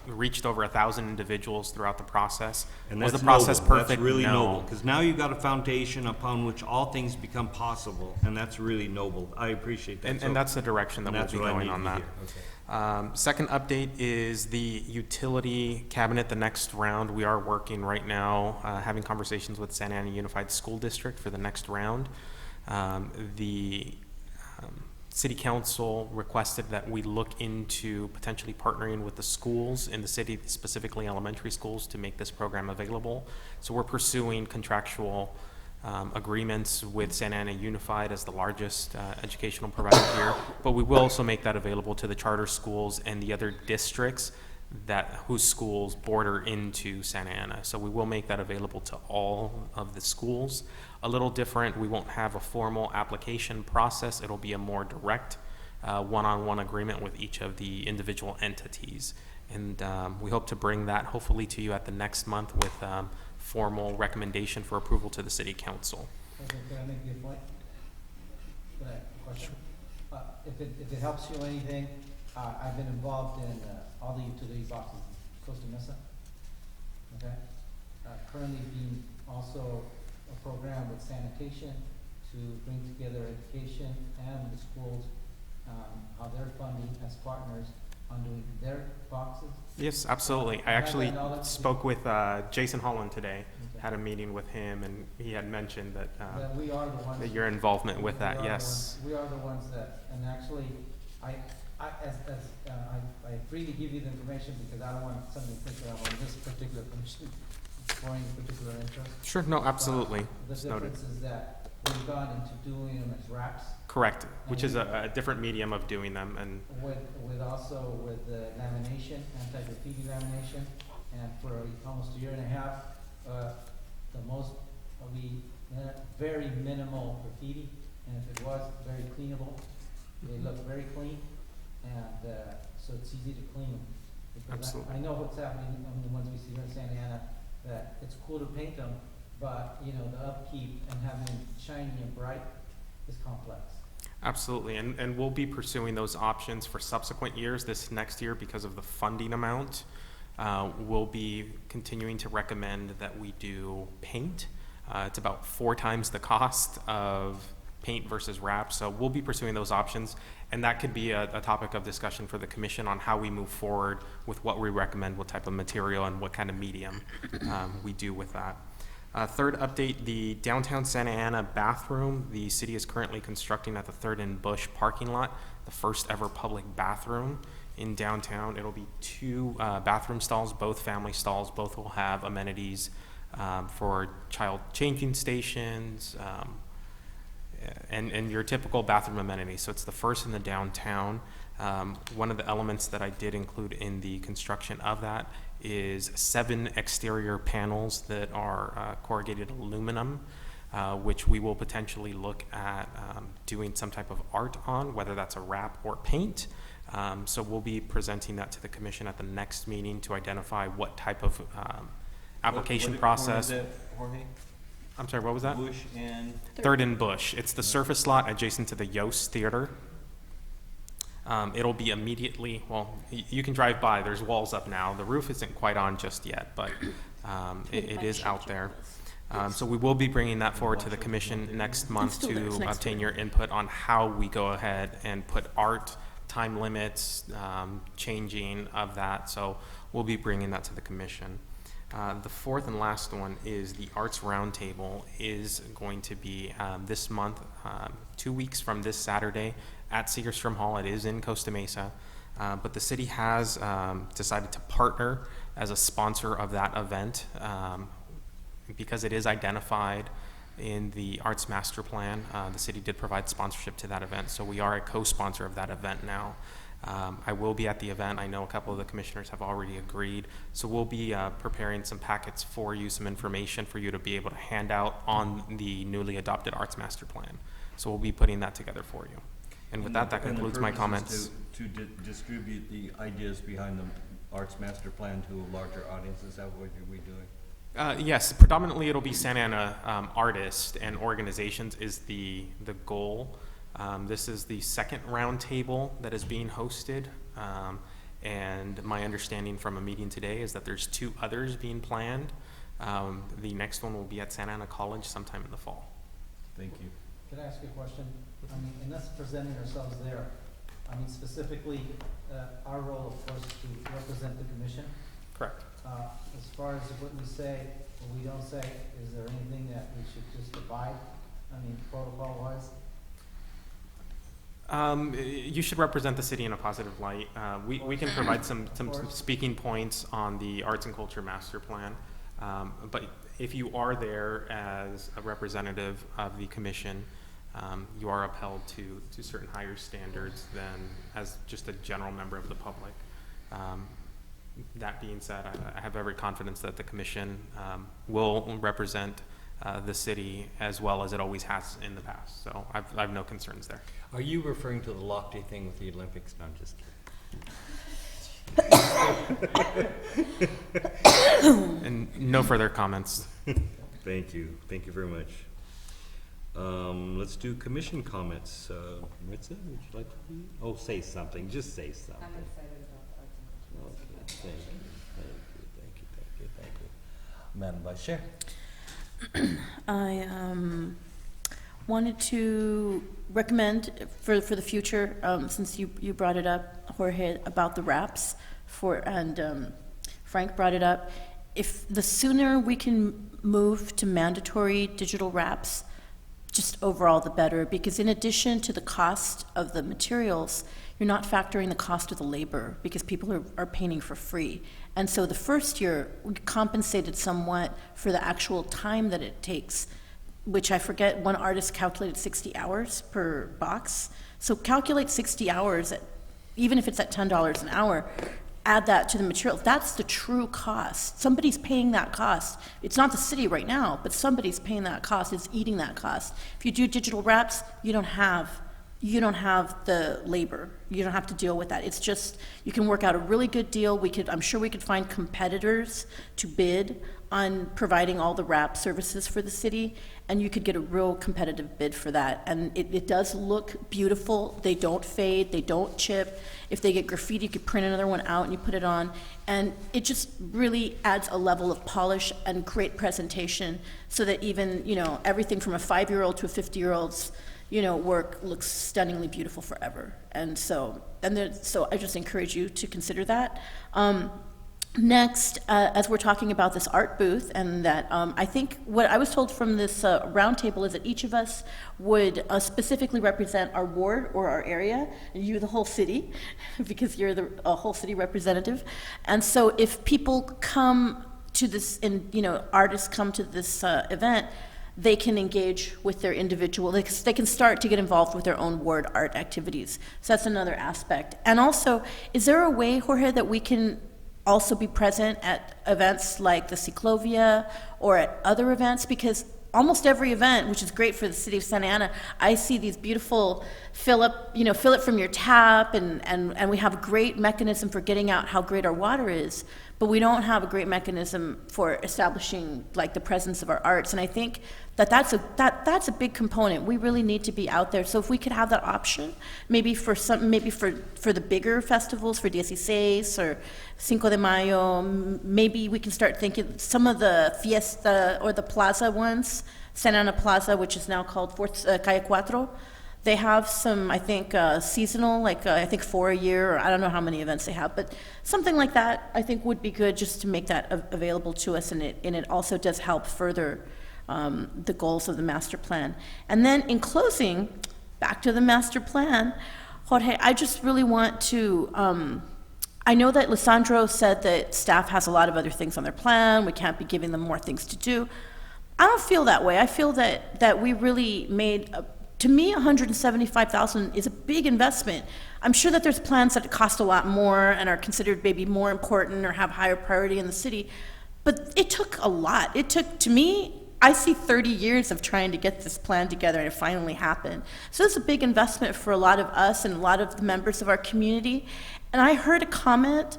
Speaker 5: reached over 1,000 individuals throughout the process.
Speaker 1: And
Speaker 5: Was
Speaker 1: that's
Speaker 5: the process
Speaker 1: noble.
Speaker 5: perfect?
Speaker 1: That's really
Speaker 5: No.
Speaker 1: noble, because now you've got a foundation upon which all things become possible, and that's really noble. I appreciate that.
Speaker 5: And,
Speaker 1: So-
Speaker 5: and that's the direction that
Speaker 1: and
Speaker 5: we'll
Speaker 1: that's
Speaker 5: be
Speaker 1: what I
Speaker 5: going
Speaker 1: need
Speaker 5: on
Speaker 1: to
Speaker 5: that.
Speaker 1: hear. Okay.
Speaker 5: Second update is the utility cabinet, the next round. We are working right now, having conversations with Santa Ana Unified School District for the next round. The city council requested that we look into potentially partnering with the schools in the city, specifically elementary schools, to make this program available. So we're pursuing contractual agreements with Santa Ana Unified as the largest educational provider here, but we will also make that available to the charter schools and the other districts whose schools border into Santa Ana. So we will make that available to all of the schools. A little different, we won't have a formal application process. It'll be a more direct one-on-one agreement with each of the individual entities. And we hope to bring that hopefully to you at the next month with formal recommendation for approval to the city council.
Speaker 6: Okay, can I make you a point? Can I, question? If it helps you anything, I've been involved in all the utility boxes in Costa Mesa. Okay? Currently being also a program with sanitation to bring together education and the schools, how they're funding as partners on doing their boxes.
Speaker 5: Yes, absolutely. I
Speaker 6: Have
Speaker 5: actually
Speaker 6: that knowledge?
Speaker 5: spoke with Jason Holland today, had a meeting with him, and he had mentioned that
Speaker 6: That we are the ones.
Speaker 5: that your involvement with
Speaker 6: we
Speaker 5: that,
Speaker 6: are the
Speaker 5: yes.
Speaker 6: ones- We are the ones that, and actually, I freely give you the information because I don't want somebody to think that I'm on this particular commission for any particular interest.
Speaker 5: Sure, no, absolutely.
Speaker 6: The
Speaker 5: It's noted.
Speaker 6: difference is that we've gone into doing them as wraps
Speaker 5: Correct, which is a different medium of doing them, and
Speaker 6: with also with the lamination, anti-graffiti lamination. And for almost a year and a half, very minimal graffiti. And if it was, very cleanable. They look very clean. And so it's easy to clean them. Because
Speaker 5: Absolutely.
Speaker 6: I know what's happening on the ones we see here in Santa Ana, that it's cool to paint them, but, you know, the upkeep and having them shiny and bright is complex.
Speaker 5: absolutely, and we'll be pursuing those options for subsequent years, this next year, because of the funding amount. We'll be continuing to recommend that we do paint. It's about 4 times the cost of paint versus wrap, so we'll be pursuing those options, and that could be a topic of discussion for the commission on how we move forward with what we recommend, what type of material and what kind of medium we do with that. Third update, the downtown Santa Ana bathroom. The city is currently constructing at the 3rd and Bush parking lot, the first ever public bathroom in downtown. It'll be 2 bathroom stalls, both family stalls. Both will have amenities for child changing stations, and your typical bathroom amenities. So it's the first in the downtown. One of the elements that I did include in the construction of that is 7 exterior panels that are corrugated aluminum, which we will potentially look at doing some type of art on, whether that's a wrap or paint. So we'll be presenting that to the commission at the next meeting to identify what type of application process.
Speaker 1: What corner is that, Jorge?
Speaker 5: I'm sorry, what was that?
Speaker 1: Bush and?
Speaker 5: 3rd and Bush. It's the surface lot adjacent to the Yost Theater. It'll be immediately, well, you can drive by, there's walls up now. The roof isn't quite on just yet, but it is out there. So we will be bringing that forward to the commission next month
Speaker 8: still there. It's
Speaker 5: to
Speaker 8: next
Speaker 5: obtain
Speaker 8: week.
Speaker 5: your input on how we go ahead and put art, time limits, changing of that. So we'll be bringing that to the commission. The 4th and last one is the Arts Roundtable is going to be this month, 2 weeks from this Saturday at Segerstrom Hall. It is in Costa Mesa, but the city has decided to partner as a sponsor of that event because it is identified in the Arts Master Plan. The city did provide sponsorship to that event, so we are a co-sponsor of that event now. I will be at the event. I know a couple of the commissioners have already agreed. So we'll be preparing some packets for you, some information for you to be able to hand out on the newly adopted Arts Master Plan. So we'll be putting that together for you. And with that concludes my comments.
Speaker 1: To distribute the ideas behind the Arts Master Plan to a larger audience, is that what you'll be doing?
Speaker 5: Yes, predominantly it'll be Santa Ana artists and organizations is the goal. This is the 2nd roundtable that is being hosted, and my understanding from a meeting today is that there's 2 others being planned. The next one will be at Santa Ana College sometime in the fall.
Speaker 1: Thank you.
Speaker 6: Could I ask you a question? I mean, in us presenting ourselves there, I mean, specifically, our role, of course, to represent the commission.
Speaker 5: Correct.
Speaker 6: As far as what we say, what we don't say, is there anything that we should just abide, I mean, protocol-wise?
Speaker 5: You should represent the city in a positive light. We can provide some speaking points on the Arts and Culture Master Plan. But if you are there as a representative of the commission, you are upheld to certain higher standards than as just a general member of the public. That being said, I have every confidence that the commission will represent the city as well as it always has in the past. So I've no concerns there.
Speaker 1: Are you referring to the lofty thing with the Olympics? No, I'm just kidding.
Speaker 5: And no further comments.
Speaker 1: Thank you. Thank you very much. Let's do commission comments. Maritza, would you like to do? Oh, say something. Just say something.
Speaker 7: I'm excited about the arts and culture.
Speaker 1: Okay, thank you. Thank you. Madam Vice Chair.
Speaker 8: I wanted to recommend for the future, since you brought it up, Jorge, about the wraps, and Frank brought it up, if the sooner we can move to mandatory digital wraps, just overall the better, because in addition to the cost of the materials, you're not factoring the cost of the labor because people are painting for free. And so the first year, we compensated somewhat for the actual time that it takes, which I forget, one artist calculated 60 hours per box. So calculate 60 hours, even if it's at $10 an hour, add that to the material. That's the true cost. Somebody's paying that cost. It's not the city right now, but somebody's paying that cost. It's eating that cost. If you do digital wraps, you don't have you don't have the labor. You don't have to deal with that. It's just, you can work out a really good deal. I'm sure we could find competitors to bid on providing all the wrap services for the city, and you could get a real competitive bid for that. And it does look beautiful. They don't fade, they don't chip. If they get graffiti, you could print another one out and you put it on. And it just really adds a level of polish and great presentation so that even, everything from a 5-year-old to a 50-year-old's work looks stunningly beautiful forever. And so I just encourage you to consider that. Next, as we're talking about this art booth, and that I think what I was told from this roundtable is that each of us would specifically represent our ward or our area, and you the whole city, because you're the whole city representative. And so if people come to this, and artists come to this event, they can engage with their individual, they can start to get involved with their own ward art activities. So that's another aspect. And also, is there a way, Jorge, that we can also be present at events like the Ciclovia or at other events? Because almost every event, which is great for the city of Santa Ana, I see these beautiful fill it from your tap, and we have a great mechanism for getting out how great our water is, but we don't have a great mechanism for establishing like the presence of our arts. And I think that's a big component. We really need to be out there. So if we could have that option, maybe for the bigger festivals, for 16 or Cinco de Mayo, maybe we can start thinking some of the fiesta or the plaza ones, Santa Ana Plaza, which is now called Calle Cuatro. They have some, I think, seasonal, I think 4 a year, or I don't know how many events they have, but something like that I think would be good, just to make that available to us, and it also does help further the goals of the master plan. And then in closing, back to the master plan, Jorge, I just really want to, I know that Lisandro said that staff has a lot of other things on their plan, we can't be giving them more things to do. I don't feel that way. I feel that we really made to me, $175,000 is a big investment. I'm sure that there's plans that cost a lot more and are considered maybe more important or have higher priority in the city, but it took a lot. It took, to me, I see 30 years of trying to get this plan together, and it finally happened. So it's a big investment for a lot of us and a lot of the members of our community. And I heard a comment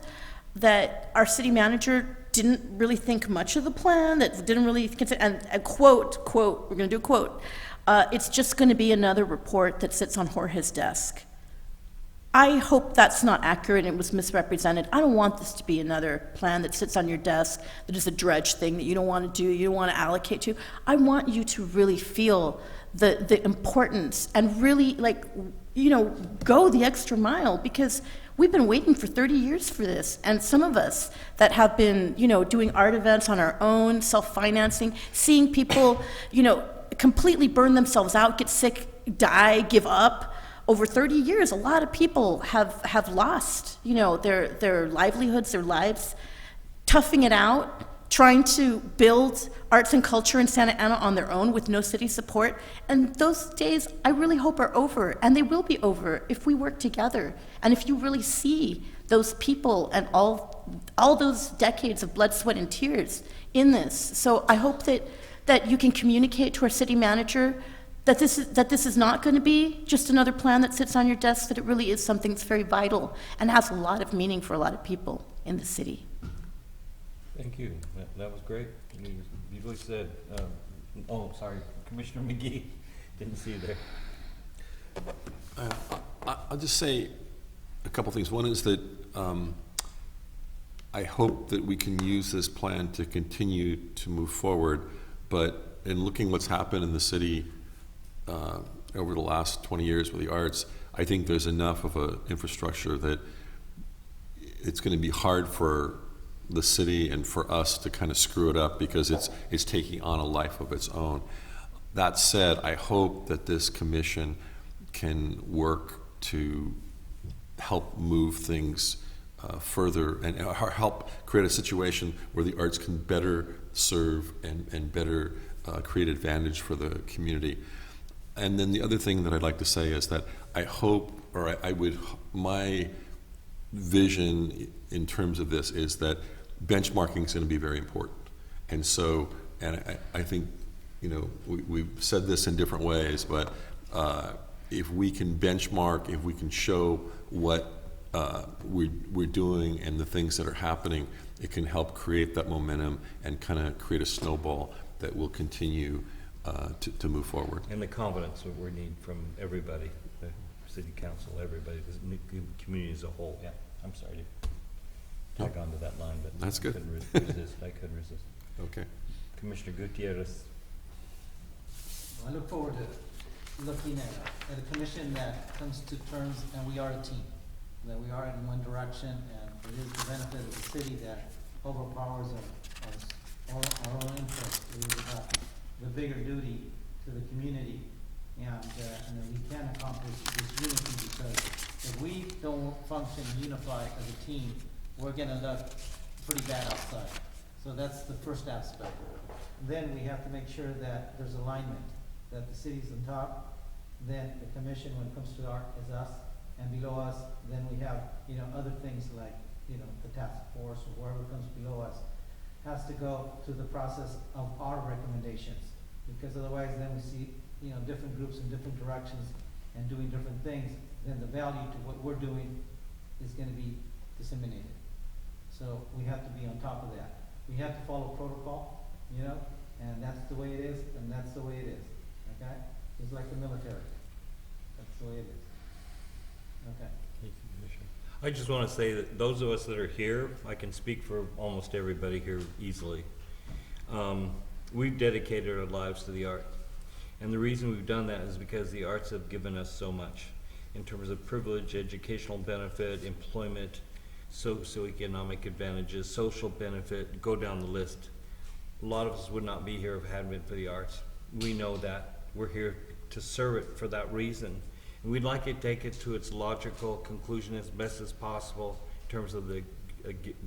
Speaker 8: that our city manager didn't really think much of the plan, that didn't really consider, and quote, we're gonna do a quote, it's just going to be another report that sits on Jorge's desk. I hope that's not accurate and it was misrepresented. I don't want this to be another plan that sits on your desk that is a drudge thing that you don't want to do, you don't want to allocate to. I want you to really feel the importance and really go the extra mile, because we've been waiting for 30 years for this. And some of us that have been, doing art events on our own, self-financing, seeing people, completely burn themselves out, get sick, die, give up. Over 30 years, a lot of people have lost, their livelihoods, their lives, toughing it out, trying to build arts and culture in Santa Ana on their own with no city support. And those days, I really hope, are over, and they will be over if we work together. And if you really see those people and all those decades of blood, sweat, and tears in this. So I hope that you can communicate to our city manager that this is not going to be just another plan that sits on your desk, that it really is something that's very vital and has a lot of meaning for a lot of people in the city.
Speaker 1: Thank you. That was great. You really said, sorry, Commissioner McGee. Didn't see you there.
Speaker 4: I'll just say a couple things. One is that I hope that we can use this plan to continue to move forward, but in looking what's happened in the city over the last 20 years with the arts, I think there's enough of an infrastructure that it's going to be hard for the city and for us to kind of screw it up, because it's taking on a life of its own. That said, I hope that this commission can work to help move things further and help create a situation where the arts can better serve and better create advantage for the community. And then the other thing that I'd like to say is that I hope, or my vision in terms of this is that benchmarking is going to be very important. And so, and I think, we've said this in different ways, but if we can benchmark, if we can show what we're doing and the things that are happening, it can help create that momentum and kind of create a snowball that will continue to move forward.
Speaker 1: And the confidence that we need from everybody, the city council, everybody, the community as a whole. Yeah, I'm sorry to tag on to that line, but
Speaker 4: That's good.
Speaker 1: I couldn't resist.
Speaker 4: Okay.
Speaker 1: Commissioner Gutierrez.
Speaker 6: I look forward to looking at a commission that comes to terms, and we are a team, that we are in one direction, and it is the benefit of the city that overpowers our own interest. It is about the bigger duty to the community, and that we can accomplish this unity, because if we don't function unified as a team, we're gonna look pretty bad outside. So that's the first aspect. Then we have to make sure that there's alignment, that the city's on top, then the commission, when it comes to art, is us, and below us, then we have, other things like, the task force or whoever comes below us has to go through the process of our recommendations, because otherwise then we see, different groups in different directions and doing different things, then the value to what we're doing is gonna be disseminated. So we have to be on top of that. We have to follow protocol, and that's the way it is, and that's the way it is, okay? Just like the military. That's the way it is. Okay.
Speaker 1: I just want to say that those of us that are here, I can speak for almost everybody here easily. We've dedicated our lives to the art. And the reason we've done that is because the arts have given us so much in terms of privilege, educational benefit, employment, socioeconomic advantages, social benefit, go down the list. A lot of us would not be here if it hadn't been for the arts. We know that. We're here to serve it for that reason. And we'd like to take it to its logical conclusion as best as possible in terms of the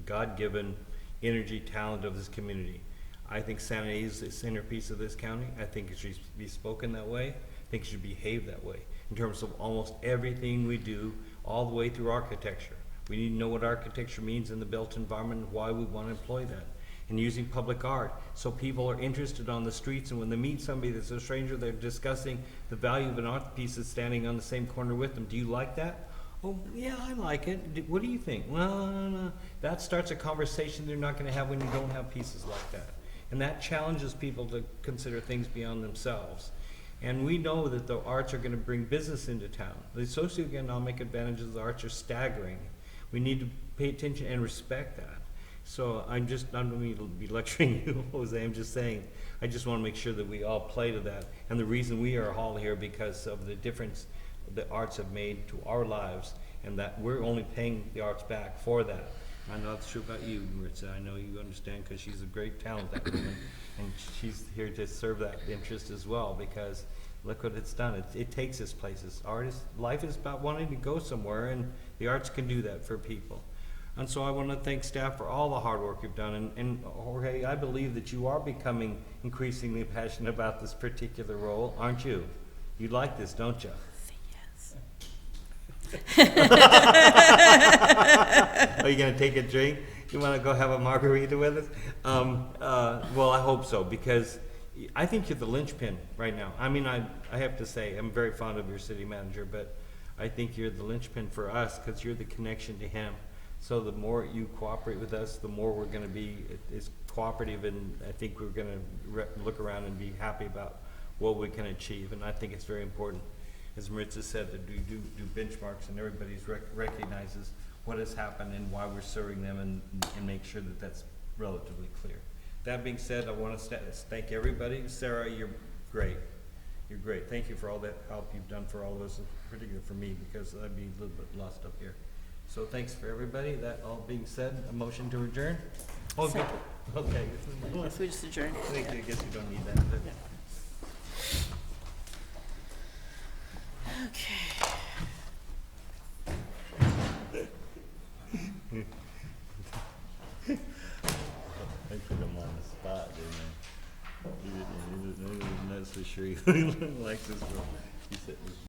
Speaker 1: God-given energy, talent of this community. I think Santa Ana is the centerpiece of this county. I think it should be spoken that way. I think it should behave that way in terms of almost everything we do, all the way through architecture. We need to know what architecture means in the built environment and why we want to employ that. And using public art, so people are interested on the streets, and when they meet somebody that's a stranger, they're discussing the value of an art piece that's standing on the same corner with them. Do you like that? Oh, yeah, I like it. What do you think? Well, no. That starts a conversation they're not going to have when you don't have pieces like that. And that challenges people to consider things beyond themselves. And we know that the arts are going to bring business into town. The socioeconomic advantages of the arts are staggering. We need to pay attention and respect that. So I'm not going to be lecturing you, Jose, I'm just saying, I just want to make sure that we all play to that. And the reason we are all here because of the difference the arts have made to our lives, and that we're only paying the arts back for that. I know that's true about you, Maritza. I know you understand because she's a great talent, that woman, and she's here to serve that interest as well, because look what it's done. It takes us places. Life is about wanting to go somewhere, and the arts can do that for people. And so I want to thank staff for all the hard work you've done. And Jorge, I believe that you are becoming increasingly passionate about this particular role, aren't you? You like this, don't you?
Speaker 8: Yes.
Speaker 1: Are you going to take a drink? You want to go have a margarita with us? Well, I hope so, because I think you're the linchpin right now. I mean, I have to say, I'm very fond of your city manager, but I think you're the linchpin for us because you're the connection to him. So the more you cooperate with us, the more we're going to be as cooperative, and I think we're going to look around and be happy about what we can achieve. And I think it's very important, as Maritza said, that we do benchmarks and everybody recognizes what has happened and why we're serving them, and make sure that that's relatively clear. That being said, I want to thank everybody. Sarah, you're great. You're great. Thank you for all that help you've done for all of us, particularly for me, because I'd be a little bit lost up here. So thanks for everybody. That all being said, a motion to adjourn? Okay. Okay.
Speaker 8: If we just adjourn.
Speaker 1: I guess you don't need that. But
Speaker 8: Okay.
Speaker 1: I put him on the spot, didn't I? He was not so sure he likes this girl. He said,